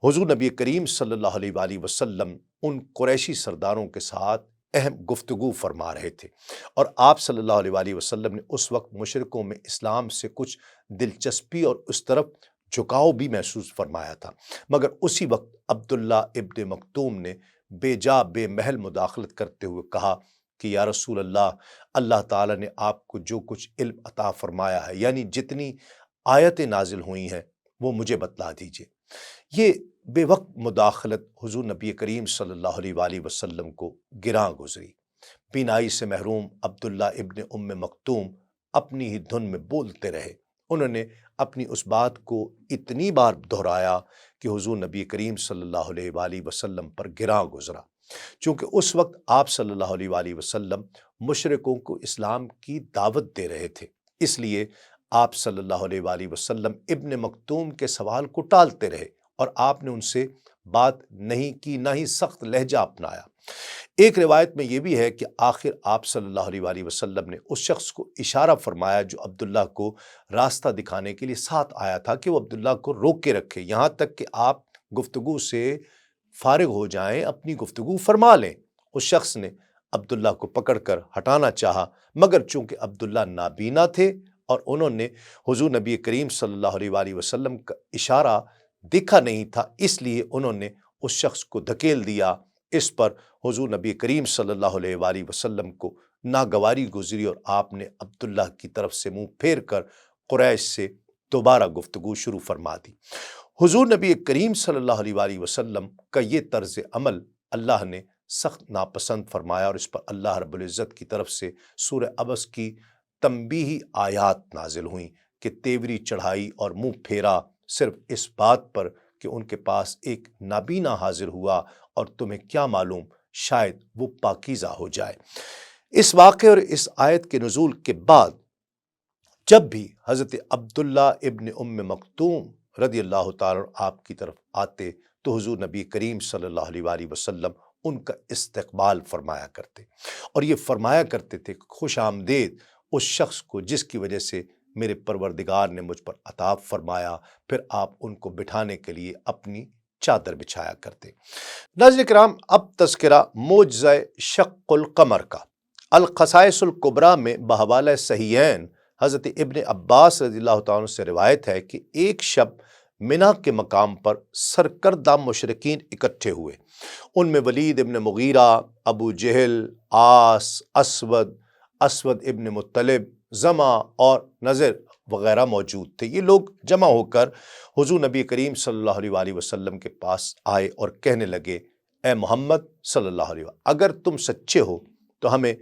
حضور نبی کریم صلی اللہ علیہ وآلہ وسلم ان قریشی سرداروں کے ساتھ اہم گفتگو فرما رہے تھے، اور آپ صلی اللہ علیہ وآلہ وسلم نے اس وقت مشرکوں میں اسلام سے کچھ دلچسپی اور اس طرف جھکاؤ بھی محسوس فرمایا تھا، مگر اسی وقت عبداللہ ابن مکتوم نے بے جا بے محل مداخلت کرتے ہوئے کہا کہ یا رسول اللہ، اللہ تعالیٰ نے آپ کو جو کچھ علم عطا فرمایا ہے، یعنی جتنی آیتیں نازل ہوئی ہیں، وہ مجھے بتلا دیجئے۔ یہ بے وقت مداخلت حضور نبی کریم صلی اللہ علیہ وآلہ وسلم کو گراں گزری۔ بینائی سے محروم عبداللہ ابن ام مکتوم اپنی ہی دھن میں بولتے رہے۔ انہوں نے اپنی اس بات کو اتنی بار دہرایا کہ حضور نبی کریم صلی اللہ علیہ وآلہ وسلم پر گراں گزرا، چونکہ اس وقت آپ صلی اللہ علیہ وآلہ وسلم مشرکوں کو اسلام کی دعوت دے رہے تھے، اس لیے آپ صلی اللہ علیہ وآلہ وسلم ابن مکتوم کے سوال کو ٹالتے رہے اور آپ نے ان سے بات نہیں کی، نہ ہی سخت لہجہ اپنایا۔ ایک روایت میں یہ بھی ہے کہ آخر آپ صلی اللہ علیہ وآلہ وسلم نے اس شخص کو اشارہ فرمایا جو عبداللہ کو راستہ دکھانے کے لیے ساتھ آیا تھا کہ وہ عبداللہ کو روک کے رکھے، یہاں تک کہ آپ گفتگو سے فارغ ہو جائیں، اپنی گفتگو فرما لیں۔ اس شخص نے عبداللہ کو پکڑ کر ہٹانا چاہا، مگر چونکہ عبداللہ نابینا تھے اور انہوں نے حضور نبی کریم صلی اللہ علیہ وآلہ وسلم کا اشارہ دیکھا نہیں تھا، اس لیے انہوں نے اس شخص کو دھکیل دیا۔ اس پر حضور نبی کریم صلی اللہ علیہ وآلہ وسلم کو ناگواری گزری اور آپ نے عبداللہ کی طرف سے منہ پھیر کر قریش سے دوبارہ گفتگو شروع فرما دی۔ حضور نبی کریم صلی اللہ علیہ وآلہ وسلم کا یہ طرز عمل اللہ نے سخت ناپسند فرمایا، اور اس پر اللہ رب العزت کی طرف سے سورہ عبس کی تنبیہی آیات نازل ہوئیں کہ تیوری چڑھائی اور منہ پھیرا صرف اس بات پر کہ ان کے پاس ایک نابینا حاضر ہوا، اور تمہیں کیا معلوم شاید وہ پاکیزہ ہو جائے۔ اس واقعے اور اس آیت کے نزول کے بعد جب بھی حضرت عبداللہ ابن ام مکتوم رضی اللہ تعالیٰ آپ کی طرف آتے تو حضور نبی کریم صلی اللہ علیہ وآلہ وسلم ان کا استقبال فرمایا کرتے، اور یہ فرمایا کرتے تھے خوش آمدید اس شخص کو جس کی وجہ سے میرے پروردگار نے مجھ پر عطا فرمایا۔ پھر آپ ان کو بٹھانے کے لیے اپنی چادر بچھایا کرتے۔ ناظرین کرام، اب تذکرہ معجزہ شق القمر کا۔ القصائص الکبریٰ میں بحوالہ صحیحین حضرت ابن عباس رضی اللہ تعالیٰ عنہ سے روایت ہے کہ ایک شب منا کے مقام پر سرکردہ مشرکین اکٹھے ہوئے۔ ان میں ولید ابن مغیرہ، ابو جہل، عاص، اسود ابن مطلب، زمع اور نذر وغیرہ موجود تھے۔ یہ لوگ جمع ہو کر حضور نبی کریم صلی اللہ علیہ وآلہ وسلم کے پاس آئے اور کہنے لگے، اے محمد صلی اللہ علیہ وسلم، اگر تم سچے ہو تو ہمیں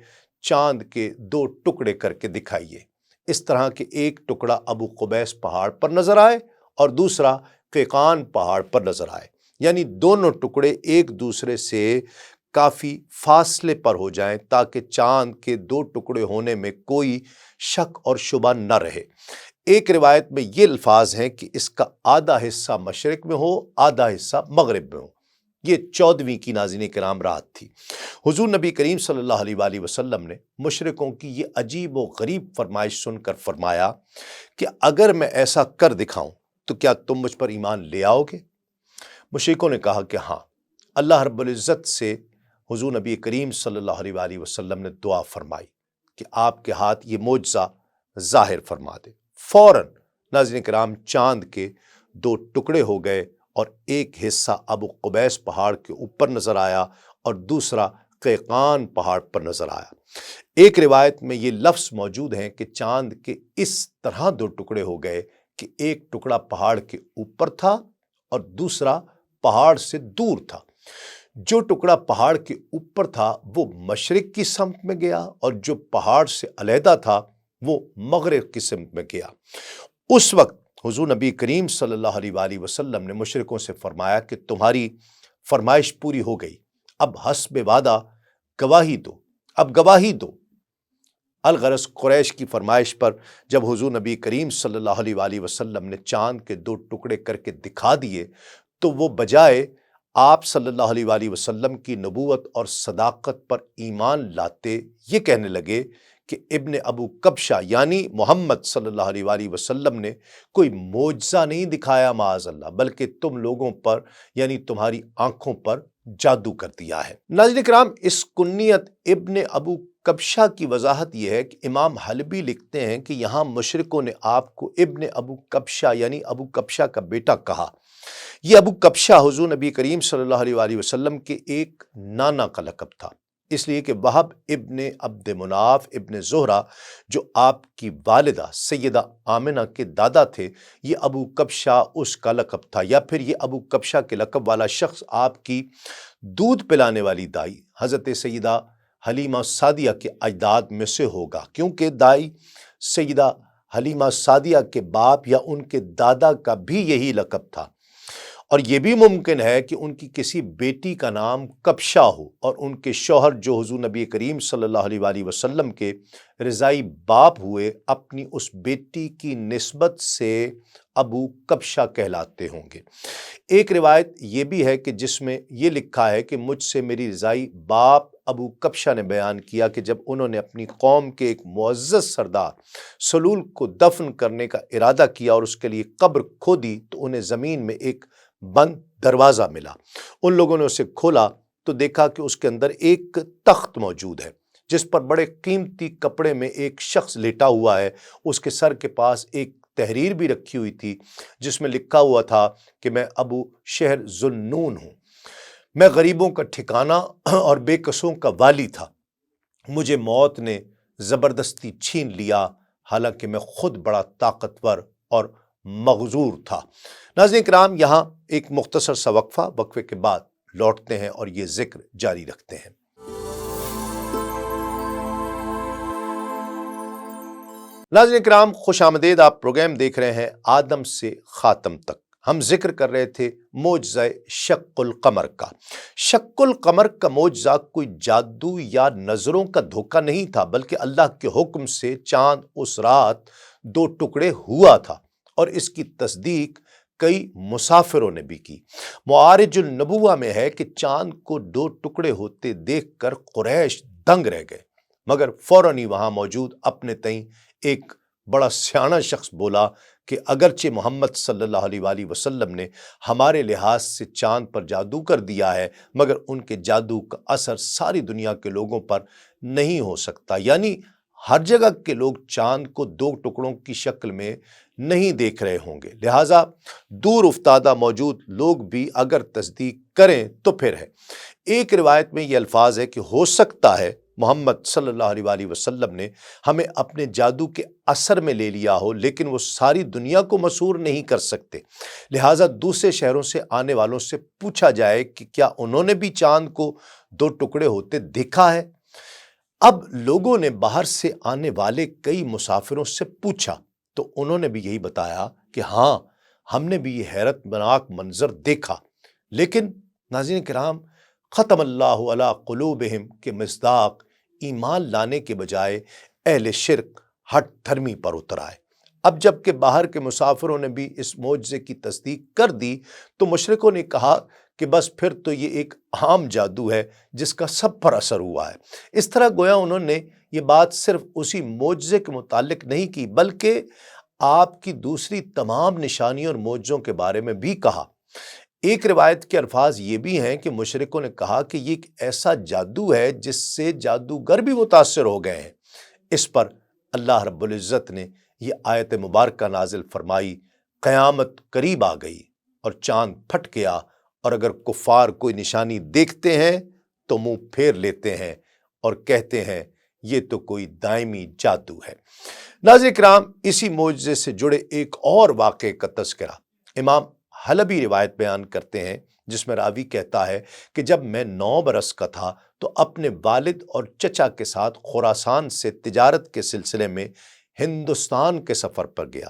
چاند کے 2 ٹکڑے کر کے دکھائیے، اس طرح کہ ایک ٹکڑا ابو قبیس پہاڑ پر نظر آئے اور دوسرا قیقان پہاڑ پر نظر آئے، یعنی دونوں ٹکڑے ایک دوسرے سے کافی فاصلے پر ہو جائیں تاکہ چاند کے 2 ٹکڑے ہونے میں کوئی شک اور شبہ نہ رہے۔ ایک روایت میں یہ الفاظ ہیں کہ اس کا آدھا حصہ مشرق میں ہو، آدھا حصہ مغرب میں ہو۔ یہ 14ویں کی ناظرین کرام رات تھی۔ حضور نبی کریم صلی اللہ علیہ وآلہ وسلم نے مشرکوں کی یہ عجیب و غریب فرمائش سن کر فرمایا کہ اگر میں ایسا کر دکھاؤں تو کیا تم مجھ پر ایمان لے آؤ گے؟ مشرکوں نے کہا کہ ہاں۔ اللہ رب العزت سے حضور نبی کریم صلی اللہ علیہ وآلہ وسلم نے دعا فرمائی کہ آپ کے ہاتھ یہ معجزہ ظاہر فرما دے۔ فوراً ناظرین کرام چاند کے 2 ٹکڑے ہو گئے اور ایک حصہ ابو قبیس پہاڑ کے اوپر نظر آیا اور دوسرا قیقان پہاڑ پر نظر آیا۔ ایک روایت میں یہ لفظ موجود ہیں کہ چاند کے اس طرح 2 ٹکڑے ہو گئے کہ ایک ٹکڑا پہاڑ کے اوپر تھا اور دوسرا پہاڑ سے دور تھا۔ جو ٹکڑا پہاڑ کے اوپر تھا وہ مشرق کی سمت میں گیا اور جو پہاڑ سے علیحدہ تھا وہ مغرب کی سمت میں گیا۔ اس وقت حضور نبی کریم صلی اللہ علیہ وآلہ وسلم نے مشرکوں سے فرمایا کہ تمہاری فرمائش پوری ہو گئی، اب حسب وعدہ گواہی دو، اب گواہی دو۔ الغرض قریش کی فرمائش پر جب حضور نبی کریم صلی اللہ علیہ وآلہ وسلم نے چاند کے 2 ٹکڑے کر کے دکھا دیے تو وہ بجائے آپ صلی اللہ علیہ وآلہ وسلم کی نبوت اور صداقت پر ایمان لاتے یہ کہنے لگے کہ ابن ابو کبشہ یعنی محمد صلی اللہ علیہ وآلہ وسلم نے کوئی معجزہ نہیں دکھایا معاذ اللہ، بلکہ تم لوگوں پر یعنی تمہاری آنکھوں پر جادو کر دیا ہے۔ ناظرین کرام، اس کنیت ابن ابو کبشہ کی وضاحت یہ ہے کہ امام حلبی لکھتے ہیں کہ یہاں مشرکوں نے آپ کو ابن ابو کبشہ یعنی ابو کبشہ کا بیٹا کہا۔ یہ ابو کبشہ حضور نبی کریم صلی اللہ علیہ وآلہ وسلم کے ایک نانا کا لقب تھا، اس لیے کہ وہب ابن عبد مناف ابن زہرہ جو آپ کی والدہ سیدہ آمنہ کے دادا تھے، یہ ابو کبشہ اس کا لقب تھا، یا پھر یہ ابو کبشہ کے لقب والا شخص آپ کی دودھ پلانے والی دائی حضرت سیدہ حلیمہ سعدیہ کے اجداد میں سے ہوگا، کیونکہ دائی سیدہ حلیمہ سعدیہ کے باپ یا ان کے دادا کا بھی یہی لقب تھا، اور یہ بھی ممکن ہے کہ ان کی کسی بیٹی کا نام کبشہ ہو اور ان کے شوہر جو حضور نبی کریم صلی اللہ علیہ وآلہ وسلم کے رضائی باپ ہوئے، اپنی اس بیٹی کی نسبت سے ابو کبشہ کہلاتے ہوں گے۔ ایک روایت یہ بھی ہے کہ جس میں یہ لکھا ہے کہ مجھ سے میری رضائی باپ ابو کبشہ نے بیان کیا کہ جب انہوں نے اپنی قوم کے ایک معزز سردار سلول کو دفن کرنے کا ارادہ کیا اور اس کے لیے قبر کھودی تو انہیں زمین میں ایک بند دروازہ ملا۔ ان لوگوں نے اسے کھولا تو دیکھا کہ اس کے اندر ایک تخت موجود ہے جس پر بڑے قیمتی کپڑے میں ایک شخص لیٹا ہوا ہے، اس کے سر کے پاس ایک تحریر بھی رکھی ہوئی تھی جس میں لکھا ہوا تھا کہ میں ابو شہر ذوالنون ہوں، میں غریبوں کا ٹھکانہ اور بے کسوں کا والی تھا، مجھے موت نے زبردستی چھین لیا حالانکہ میں خود بڑا طاقتور اور مغرور تھا۔ ناظرین کرام، یہاں ایک مختصر سا وقفے کے بعد لوٹتے ہیں اور یہ ذکر جاری رکھتے ہیں۔ ناظرین کرام، خوش آمدید، آپ پروگرام دیکھ رہے ہیں آدم سے خاتم تک۔ ہم ذکر کر رہے تھے معجزہ شق القمر کا۔ شق القمر کا معجزہ کوئی جادو یا نظروں کا دھوکہ نہیں تھا، بلکہ اللہ کے حکم سے چاند اس رات دو ٹکڑے ہوا تھا، اور اس کی تصدیق کئی مسافروں نے بھی کی۔ معارج النبوہ میں ہے کہ چاند کو دو ٹکڑے ہوتے دیکھ کر قریش دنگ رہ گئے، مگر فوراً ہی وہاں موجود اپنے تئیں ایک بڑا سیاںہ شخص بولا کہ اگرچہ محمد صلی اللہ علیہ وآلہ وسلم نے ہمارے لحاظ سے چاند پر جادو کر دیا ہے، مگر ان کے جادو کا اثر ساری دنیا کے لوگوں پر نہیں ہو سکتا، یعنی ہر جگہ کے لوگ چاند کو دو ٹکڑوں کی شکل میں نہیں دیکھ رہے ہوں گے، لہٰذا دور افتادہ موجود لوگ بھی اگر تصدیق کریں تو پھر ہے۔ ایک روایت میں یہ الفاظ ہے کہ ہو سکتا ہے محمد صلی اللہ علیہ وآلہ وسلم نے ہمیں اپنے جادو کے اثر میں لے لیا ہو، لیکن وہ ساری دنیا کو مسحور نہیں کر سکتے، لہٰذا دوسرے شہروں سے آنے والوں سے پوچھا جائے کہ کیا انہوں نے بھی چاند کو دو ٹکڑے ہوتے دیکھا ہے۔ اب لوگوں نے باہر سے آنے والے کئی مسافروں سے پوچھا تو انہوں نے بھی یہی بتایا کہ ہاں، ہم نے بھی یہ حیرت ناک منظر دیکھا، لیکن ناظرین کرام، ختم اللہ علی قلوبہم کے مصداق ایمان لانے کے بجائے اہل شرک ہٹ دھرمی پر اتر آئے۔ اب جب کہ باہر کے مسافروں نے بھی اس معجزے کی تصدیق کر دی تو مشرکوں نے کہا کہ بس پھر تو یہ ایک عام جادو ہے جس کا سب پر اثر ہوا ہے۔ اس طرح گویا انہوں نے یہ بات صرف اسی معجزے کے متعلق نہیں کی، بلکہ آپ کی دوسری تمام نشانیوں اور معجزوں کے بارے میں بھی کہا۔ ایک روایت کے الفاظ یہ بھی ہیں کہ مشرکوں نے کہا کہ یہ ایک ایسا جادو ہے جس سے جادوگر بھی متاثر ہو گئے ہیں۔ اس پر اللہ رب العزت نے یہ آیت مبارکہ نازل فرمائی، قیامت قریب آ گئی اور چاند پھٹ گیا، اور اگر کفار کوئی نشانی دیکھتے ہیں تو منہ پھیر لیتے ہیں اور کہتے ہیں یہ تو کوئی دائمی جادو ہے۔ ناظرین کرام، اسی معجزے سے جڑے ایک اور واقعے کا تذکرہ امام حلبی روایت بیان کرتے ہیں، جس میں راوی کہتا ہے کہ جب میں 9 برس کا تھا تو اپنے والد اور چچا کے ساتھ خراسان سے تجارت کے سلسلے میں ہندوستان کے سفر پر گیا۔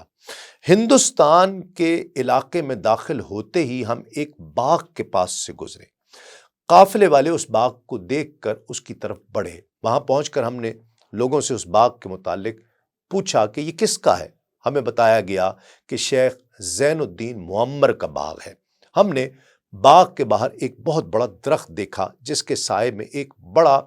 ہندوستان کے علاقے میں داخل ہوتے ہی ہم ایک باغ کے پاس سے گزرے۔ قافلے والے اس باغ کو دیکھ کر اس کی طرف بڑھے۔ وہاں پہنچ کر ہم نے لوگوں سے اس باغ کے متعلق پوچھا کہ یہ کس کا ہے۔ ہمیں بتایا گیا کہ شیخ زین الدین معمر کا باغ ہے۔ ہم نے باغ کے باہر ایک بہت بڑا درخت دیکھا جس کے سائے میں ایک بڑا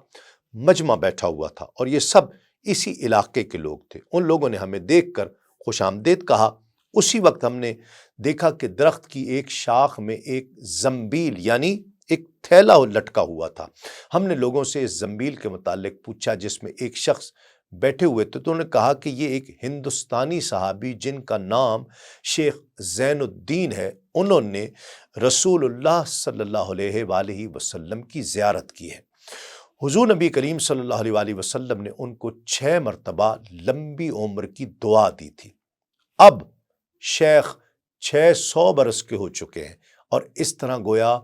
مجمع بیٹھا ہوا تھا، اور یہ سب اسی علاقے کے لوگ تھے۔ ان لوگوں نے ہمیں دیکھ کر خوش آمدید کہا۔ اسی وقت ہم نے دیکھا کہ درخت کی ایک شاخ میں ایک زنبیل یعنی ایک تھیلا لٹکا ہوا تھا۔ ہم نے لوگوں سے اس زنبیل کے متعلق پوچھا جس میں ایک شخص بیٹھے ہوئے تھے، تو انہوں نے کہا کہ یہ ایک ہندوستانی صحابی جن کا نام شیخ زین الدین ہے، انہوں نے رسول اللہ صلی اللہ علیہ وآلہ وسلم کی زیارت کی ہے۔ حضور نبی کریم صلی اللہ علیہ وآلہ وسلم نے ان کو 6 مرتبہ لمبی عمر کی دعا دی تھی۔ اب شیخ 600 برس کے ہو چکے ہیں، اور اس طرح گویا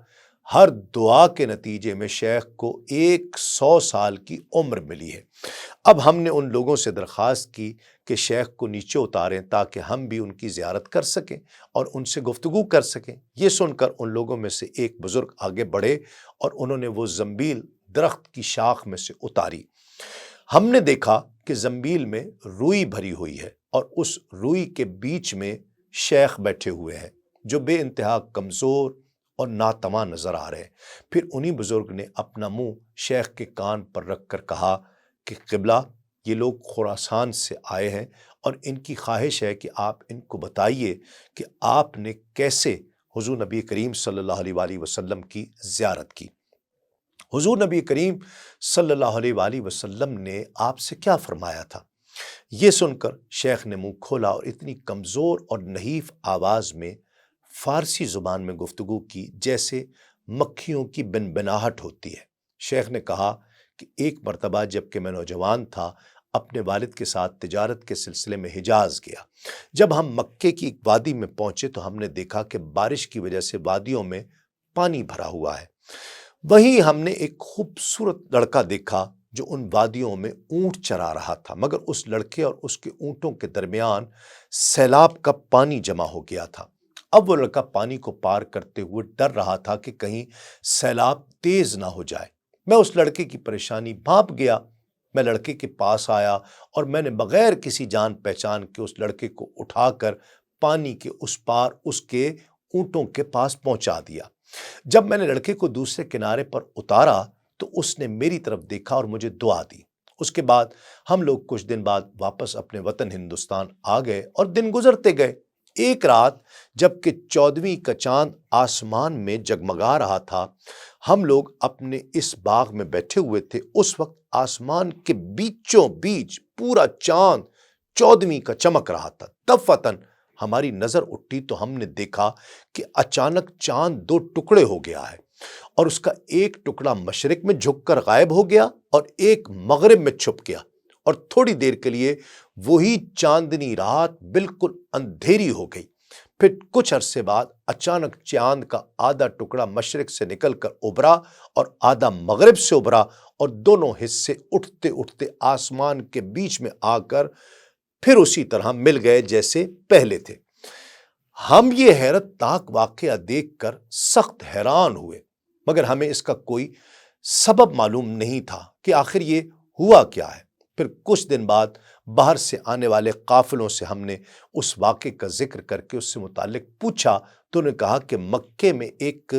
ہر دعا کے نتیجے میں شیخ کو 100 سال کی عمر ملی ہے۔ اب ہم نے ان لوگوں سے درخواست کی کہ شیخ کو نیچے اتاریں تاکہ ہم بھی ان کی زیارت کر سکیں اور ان سے گفتگو کر سکیں۔ یہ سن کر ان لوگوں میں سے ایک بزرگ آگے بڑھے اور انہوں نے وہ زنبیل درخت کی شاخ میں سے اتاری۔ ہم نے دیکھا کہ زنبیل میں روئی بھری ہوئی ہے اور اس روئی کے بیچ میں شیخ بیٹھے ہوئے ہیں جو بے انتہا کمزور اور ناتواں نظر آ رہے ہیں۔ پھر انہی بزرگ نے اپنا منہ شیخ کے کان پر رکھ کر کہا کہ قبلہ، یہ لوگ خراسان سے آئے ہیں اور ان کی خواہش ہے کہ آپ ان کو بتائیے کہ آپ نے کیسے حضور نبی کریم صلی اللہ علیہ وآلہ وسلم کی زیارت کی۔ حضور نبی کریم صلی اللہ علیہ وآلہ وسلم نے آپ سے کیا فرمایا تھا؟ یہ سن کر شیخ نے منہ کھولا اور اتنی کمزور اور نحیف آواز میں فارسی زبان میں گفتگو کی جیسے مکھیوں کی بنبناہٹ ہوتی ہے۔ شیخ نے کہا کہ ایک مرتبہ جب کہ میں نوجوان تھا، اپنے والد کے ساتھ تجارت کے سلسلے میں حجاز گیا۔ جب ہم مکے کی ایک وادی میں پہنچے تو ہم نے دیکھا کہ بارش کی وجہ سے وادیوں میں پانی بھرا ہوا ہے۔ وہیں ہم نے ایک خوبصورت لڑکا دیکھا جو ان وادیوں میں اونٹ چرا رہا تھا، مگر اس لڑکے اور اس کے اونٹوں کے درمیان سیلاب کا پانی جمع ہو گیا تھا۔ اب وہ لڑکا پانی کو پار کرتے ہوئے ڈر رہا تھا کہ کہیں سیلاب تیز نہ ہو جائے۔ میں اس لڑکے کی پریشانی بھانپ گیا۔ میں لڑکے کے پاس آیا اور میں نے بغیر کسی جان پہچان کے اس لڑکے کو اٹھا کر پانی کے اس پار اس کے اونٹوں کے پاس پہنچا دیا۔ جب میں نے لڑکے کو دوسرے کنارے پر اتارا تو اس نے میری طرف دیکھا اور مجھے دعا دی۔ اس کے بعد ہم لوگ کچھ دن بعد واپس اپنے وطن ہندوستان آ گئے اور دن گزرتے گئے۔ ایک رات جب کہ 14ویں کا چاند آسمان میں جگمگا رہا تھا، ہم لوگ اپنے اس باغ میں بیٹھے ہوئے تھے۔ اس وقت آسمان کے بیچوں بیچ پورا چاند 14ویں کا چمک رہا تھا۔ دفعتاً ہماری نظر اٹھی تو ہم نے دیکھا کہ اچانک چاند 2 ٹکڑے ہو گیا ہے اور اس کا ایک ٹکڑا مشرق میں جھک کر غائب ہو گیا اور ایک مغرب میں چھپ گیا، اور تھوڑی دیر کے لیے وہی چاندنی رات بالکل اندھیری ہو گئی۔ پھر کچھ عرصے بعد اچانک چاند کا آدھا ٹکڑا مشرق سے نکل کر ابھرا اور آدھا مغرب سے ابھرا، اور دونوں حصے اٹھتے اٹھتے آسمان کے بیچ میں آ کر پھر اسی طرح مل گئے جیسے پہلے تھے۔ ہم یہ حیرت ناک واقعہ دیکھ کر سخت حیران ہوئے، مگر ہمیں اس کا کوئی سبب معلوم نہیں تھا کہ آخر یہ ہوا کیا ہے۔ پھر کچھ دن بعد باہر سے آنے والے قافلوں سے ہم نے اس واقعے کا ذکر کر کے اس سے متعلق پوچھا تو انہوں نے کہا کہ مکے میں ایک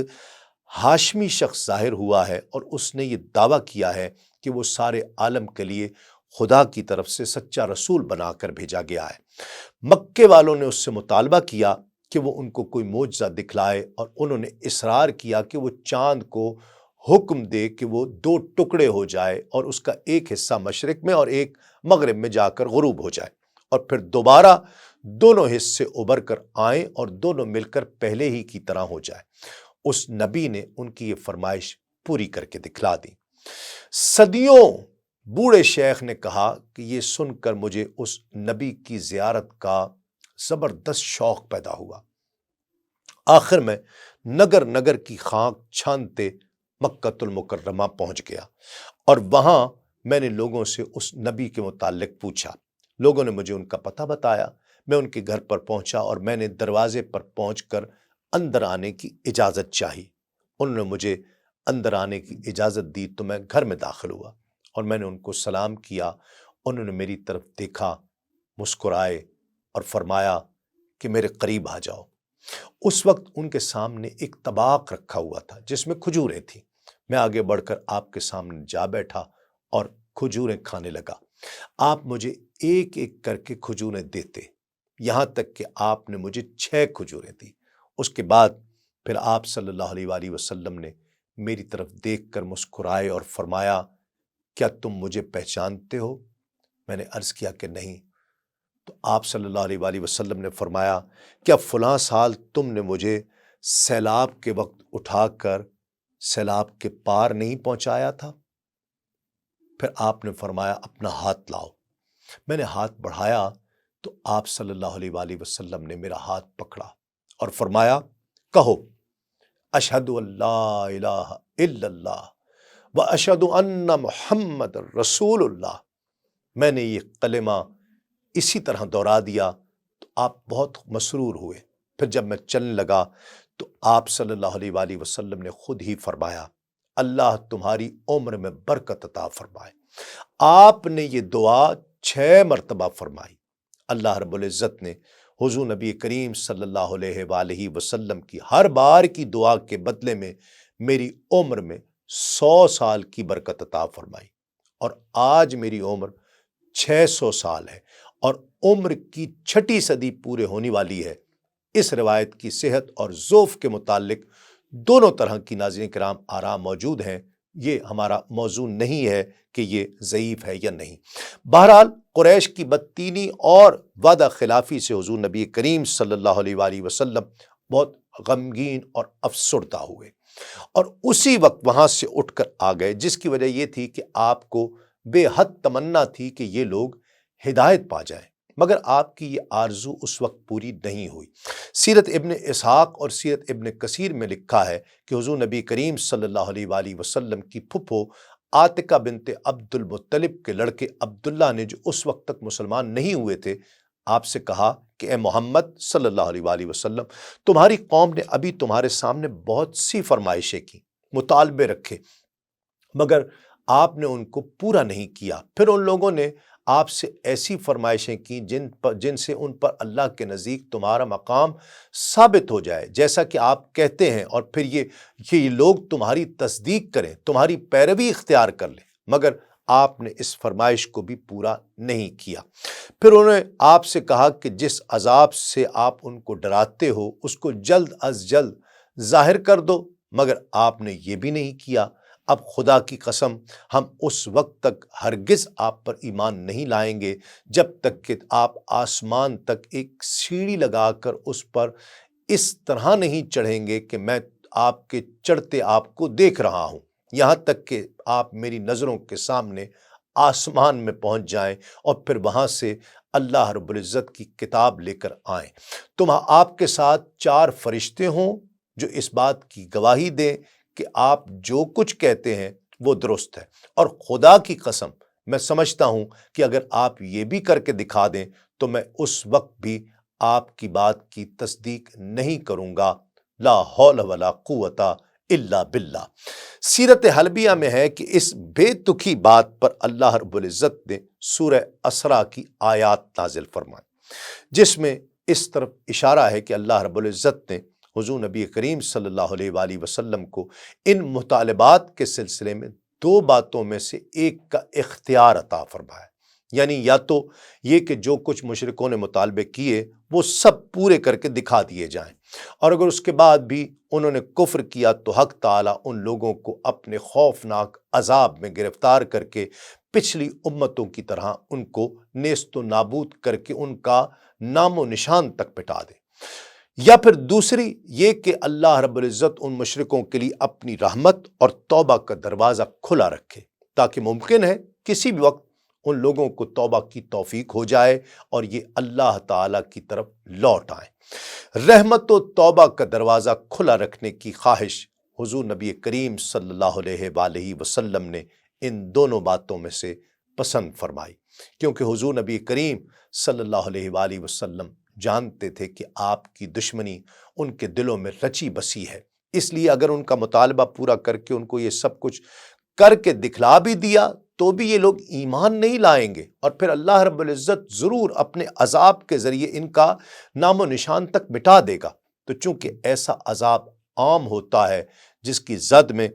ہاشمی شخص ظاہر ہوا ہے اور اس نے یہ دعویٰ کیا ہے کہ وہ سارے عالم کے لیے خدا کی طرف سے سچا رسول بنا کر بھیجا گیا ہے۔ مکے والوں نے اس سے مطالبہ کیا کہ وہ ان کو کوئی معجزہ دکھلائے، اور انہوں نے اصرار کیا کہ وہ چاند کو حکم دے کہ وہ 2 ٹکڑے ہو جائے اور اس کا ایک حصہ مشرق میں اور ایک مغرب میں جا کر غروب ہو جائے، اور پھر دوبارہ دونوں حصے ابھر کر آئیں اور دونوں مل کر پہلے ہی کی طرح ہو جائے۔ اس نبی نے ان کی یہ فرمائش پوری کر کے دکھلا دی۔ صدیوں بوڑھے شیخ نے کہا کہ یہ سن کر مجھے اس نبی کی زیارت کا زبردست شوق پیدا ہوا۔ آخر میں نگر نگر کی خاک چھانتے مکہ المکرمہ پہنچ گیا، اور وہاں میں نے لوگوں سے اس نبی کے متعلق پوچھا۔ لوگوں نے مجھے ان کا پتہ بتایا۔ میں ان کے گھر پر پہنچا اور میں نے دروازے پر پہنچ کر اندر آنے کی اجازت چاہی۔ انہوں نے مجھے اندر آنے کی اجازت دی تو میں گھر میں داخل ہوا اور میں نے ان کو سلام کیا۔ انہوں نے میری طرف دیکھا، مسکرائے اور فرمایا کہ میرے قریب آ جاؤ۔ اس وقت ان کے سامنے ایک طباق رکھا ہوا تھا جس میں کھجوریں تھیں۔ میں آگے بڑھ کر آپ کے سامنے جا بیٹھا اور کھجوریں کھانے لگا۔ آپ مجھے ایک ایک کر کے کھجوریں دیتے، یہاں تک کہ آپ نے مجھے 6 کھجوریں دی۔ اس کے بعد پھر آپ صلی اللہ علیہ وآلہ وسلم نے میری طرف دیکھ کر مسکرائے اور فرمایا، کیا تم مجھے پہچانتے ہو؟ میں نے عرض کیا کہ نہیں۔ تو آپ صلی اللہ علیہ وآلہ وسلم نے فرمایا، کیا فلاں سال تم نے مجھے سیلاب کے وقت اٹھا کر سیلاب کے پار نہیں پہنچایا تھا؟ پھر آپ نے فرمایا، اپنا ہاتھ لاؤ۔ میں نے ہاتھ بڑھایا تو آپ صلی اللہ علیہ وآلہ وسلم نے میرا ہاتھ پکڑا اور فرمایا، کہو اشہد ان لا الہ الا اللہ و اشہد ان محمد رسول اللہ۔ میں نے یہ کلمہ اسی طرح دہرا دیا تو آپ بہت مسرور ہوئے۔ پھر جب میں چلنے لگا تو آپ صلی اللہ علیہ وآلہ وسلم نے خود ہی فرمایا، اللہ تمہاری عمر میں برکت عطا فرمائے۔ آپ نے یہ دعا 6 مرتبہ فرمائی۔ اللہ رب العزت نے حضور نبی کریم صلی اللہ علیہ وآلہ وسلم کی ہر بار کی دعا کے بدلے میں میری عمر میں 100 سال کی برکت عطا فرمائی، اور آج میری عمر 600 سال ہے اور عمر کی 6ٹھی صدی پورے ہونے والی ہے۔ اس روایت کی صحت اور ضعف کے متعلق دونوں طرح کی ناظرین کرام آراء موجود ہیں، یہ ہمارا موضوع نہیں ہے کہ یہ ضعیف ہے یا نہیں۔ بہرحال قریش کی بدتینی اور وعدہ خلافی سے حضور نبی کریم صلی اللہ علیہ وآلہ وسلم بہت غمگین اور افسردہ ہوئے، اور اسی وقت وہاں سے اٹھ کر آ گئے، جس کی وجہ یہ تھی کہ آپ کو بے حد تمنا تھی کہ یہ لوگ ہدایت پا جائیں، مگر آپ کی یہ آرزو اس وقت پوری نہیں ہوئی۔ سیرت ابن اسحاق اور سیرت ابن کثیر میں لکھا ہے کہ حضور نبی کریم صلی اللہ علیہ وآلہ وسلم کی پھپھو عاتقہ بنت عبد المطلب کے لڑکے عبداللہ نے، جو اس وقت تک مسلمان نہیں ہوئے تھے، آپ سے کہا کہ اے محمد صلی اللہ علیہ وآلہ وسلم، تمہاری قوم نے ابھی تمہارے سامنے بہت سی فرمائشیں کی، مطالبے رکھے، مگر آپ نے ان کو پورا نہیں کیا۔ پھر ان لوگوں نے آپ سے ایسی فرمائشیں کی جن سے ان پر اللہ کے نزدیک تمہارا مقام ثابت ہو جائے، جیسا کہ آپ کہتے ہیں، اور پھر یہ لوگ تمہاری تصدیق کریں، تمہاری پیروی اختیار کر لیں، مگر آپ نے اس فرمائش کو بھی پورا نہیں کیا۔ پھر انہوں نے آپ سے کہا کہ جس عذاب سے آپ ان کو ڈراتے ہو اس کو جلد از جلد ظاہر کر دو، مگر آپ نے یہ بھی نہیں کیا۔ اب خدا کی قسم، ہم اس وقت تک ہرگز آپ پر ایمان نہیں لائیں گے جب تک کہ آپ آسمان تک ایک سیڑھی لگا کر اس پر اس طرح نہیں چڑھیں گے کہ میں آپ کے چڑھتے آپ کو دیکھ رہا ہوں، یہاں تک کہ آپ میری نظروں کے سامنے آسمان میں پہنچ جائیں اور پھر وہاں سے اللہ رب العزت کی کتاب لے کر آئیں۔ آپ کے ساتھ 4 فرشتے ہوں جو اس بات کی گواہی دیں کہ آپ جو کچھ کہتے ہیں وہ درست ہے، اور خدا کی قسم میں سمجھتا ہوں کہ اگر آپ یہ بھی کر کے دکھا دیں تو میں اس وقت بھی آپ کی بات کی تصدیق نہیں کروں گا۔ لا حول ولا قوت الا باللہ۔ سیرت حلبیہ میں ہے کہ اس بے تکی بات پر اللہ رب العزت نے سورہ اسراء کی آیات نازل فرمائے، جس میں اس طرف اشارہ ہے کہ اللہ رب العزت نے حضور نبی کریم صلی اللہ علیہ وآلہ وسلم کو ان مطالبات کے سلسلے میں 2 باتوں میں سے ایک کا اختیار عطا فرمایا، یعنی یا تو یہ کہ جو کچھ مشرکوں نے مطالبے کیے وہ سب پورے کر کے دکھا دیے جائیں، اور اگر اس کے بعد بھی انہوں نے کفر کیا تو حق تعالیٰ ان لوگوں کو اپنے خوفناک عذاب میں گرفتار کر کے پچھلی امتوں کی طرح ان کو نیست و نابود کر کے ان کا نام و نشان تک مٹا دے، یا پھر دوسری یہ کہ اللہ رب العزت ان مشرکوں کے لیے اپنی رحمت اور توبہ کا دروازہ کھلا رکھے، تاکہ ممکن ہے کسی بھی وقت ان لوگوں کو توبہ کی توفیق ہو جائے اور یہ اللہ تعالیٰ کی طرف لوٹ آئیں۔ رحمت و توبہ کا دروازہ کھلا رکھنے کی خواہش حضور نبی کریم صلی اللہ علیہ وآلہ وسلم نے ان دونوں باتوں میں سے پسند فرمائی، کیونکہ حضور نبی کریم صلی اللہ علیہ وآلہ وسلم جانتے تھے کہ آپ کی دشمنی ان کے دلوں میں رچی بسی ہے، اس لیے اگر ان کا مطالبہ پورا کر کے ان کو یہ سب کچھ کر کے دکھلا بھی دیا تو بھی یہ لوگ ایمان نہیں لائیں گے، اور پھر اللہ رب العزت ضرور اپنے عذاب کے ذریعے ان کا نام و نشان تک مٹا دے گا۔ تو چونکہ ایسا عذاب عام ہوتا ہے جس کی زد میں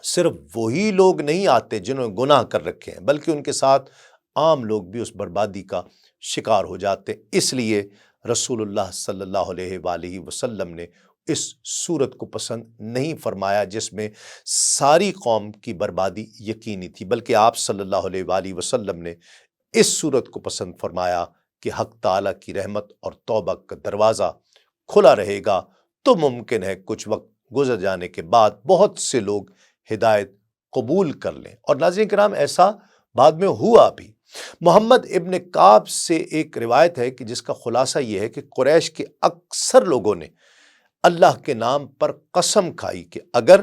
صرف وہی لوگ نہیں آتے جنہوں نے گناہ کر رکھے ہیں، بلکہ ان کے ساتھ عام لوگ بھی اس بربادی کا شکار ہو جاتے ہیں۔ اس لیے رسول اللہ صلی اللہ علیہ وآلہ وسلم نے اس صورت کو پسند نہیں فرمایا جس میں ساری قوم کی بربادی یقینی تھی، بلکہ آپ صلی اللہ علیہ وآلہ وسلم نے اس صورت کو پسند فرمایا کہ حق تعالیٰ کی رحمت اور توبہ کا دروازہ کھلا رہے گا، تو ممکن ہے کچھ وقت گزر جانے کے بعد بہت سے لوگ ہدایت قبول کر لیں۔ اور ناظرین کرام، ایسا بعد میں ہوا بھی۔ محمد ابن کعب سے ایک روایت ہے کہ جس کا خلاصہ یہ ہے کہ قریش کے اکثر لوگوں نے اللہ کے نام پر قسم کھائی کہ اگر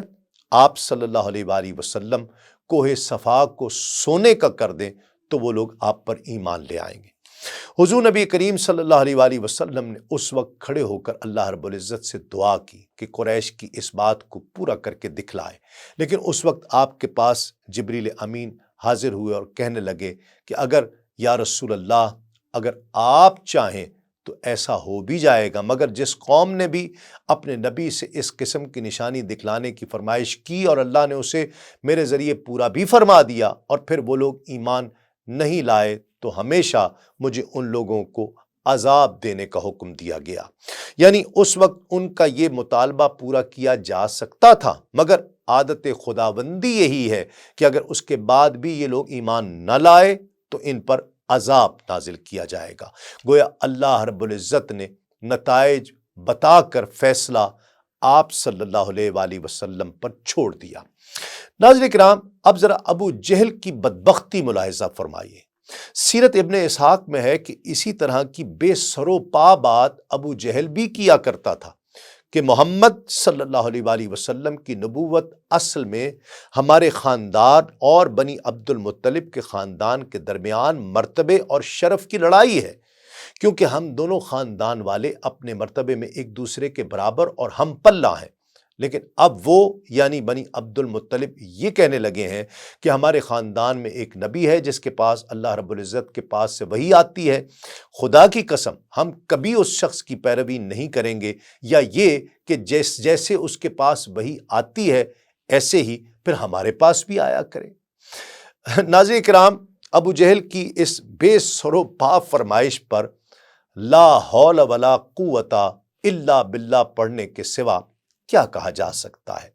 آپ صلی اللہ علیہ وآلہ وسلم کوہ صفا کو سونے کا کر دیں تو وہ لوگ آپ پر ایمان لے آئیں گے۔ حضور نبی کریم صلی اللہ علیہ وآلہ وسلم نے اس وقت کھڑے ہو کر اللہ رب العزت سے دعا کی کہ قریش کی اس بات کو پورا کر کے دکھلائے، لیکن اس وقت آپ کے پاس جبریل امین حاضر ہوئے اور کہنے لگے کہ اگر یا رسول اللہ اگر آپ چاہیں تو ایسا ہو بھی جائے گا، مگر جس قوم نے بھی اپنے نبی سے اس قسم کی نشانی دکھلانے کی فرمائش کی اور اللہ نے اسے میرے ذریعے پورا بھی فرما دیا اور پھر وہ لوگ ایمان نہیں لائے تو ہمیشہ مجھے ان لوگوں کو عذاب دینے کا حکم دیا گیا۔ یعنی اس وقت ان کا یہ مطالبہ پورا کیا جا سکتا تھا، مگر عادت خداوندی یہی ہے کہ اگر اس کے بعد بھی یہ لوگ ایمان نہ لائے تو ان پر عذاب نازل کیا جائے گا۔ گویا اللہ رب العزت نے نتائج بتا کر فیصلہ آپ صلی اللہ علیہ وآلہ وسلم پر چھوڑ دیا۔ ناظرین کرام، اب ذرا ابو جہل کی بدبختی ملاحظہ فرمائیے۔ سیرت ابن اسحاق میں ہے کہ اسی طرح کی بے سر و پا بات ابو جہل بھی کیا کرتا تھا کہ محمد صلی اللہ علیہ وآلہ وسلم کی نبوت اصل میں ہمارے خاندان اور بنی عبد المطلب کے خاندان کے درمیان مرتبے اور شرف کی لڑائی ہے، کیونکہ ہم دونوں خاندان والے اپنے مرتبے میں ایک دوسرے کے برابر اور ہم پلہ ہیں۔ لیکن اب وہ یعنی بنی عبد المطلب یہ کہنے لگے ہیں کہ ہمارے خاندان میں ایک نبی ہے جس کے پاس اللہ رب العزت کے پاس سے وحی آتی ہے، خدا کی قسم ہم کبھی اس شخص کی پیروی نہیں کریں گے، یا یہ کہ جیسے اس کے پاس وحی آتی ہے ایسے ہی پھر ہمارے پاس بھی آیا کرے۔ ناظرین کرام، ابو جہل کی اس بے سر و پا فرمائش پر لا حول ولا قوت الا باللہ پڑھنے کے سوا کیا کہا جا سکتا ہے۔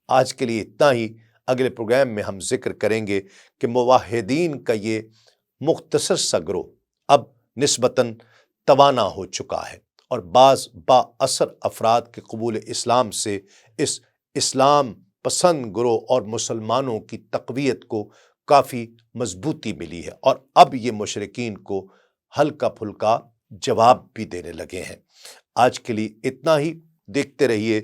آج کے لیے اتنا ہی۔ اگلے پروگرام میں ہم ذکر کریں گے کہ موحدین کا یہ مختصر سا گروہ اب نسبتاً توانا ہو چکا ہے اور بعض با اثر افراد کے قبول اسلام سے اس اسلام پسند گروہ اور مسلمانوں کی تقویت کو کافی مضبوطی ملی ہے، اور اب یہ مشرکین کو ہلکا پھلکا جواب بھی دینے لگے ہیں۔ آج کے لیے اتنا ہی۔ دیکھتے رہیے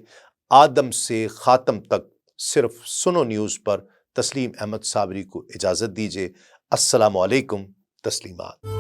آدم سے خاتم تک صرف سنو نیوز پر۔ تسلیم احمد صابری کو اجازت دیجیے۔ السلام علیکم۔ تسلیمات۔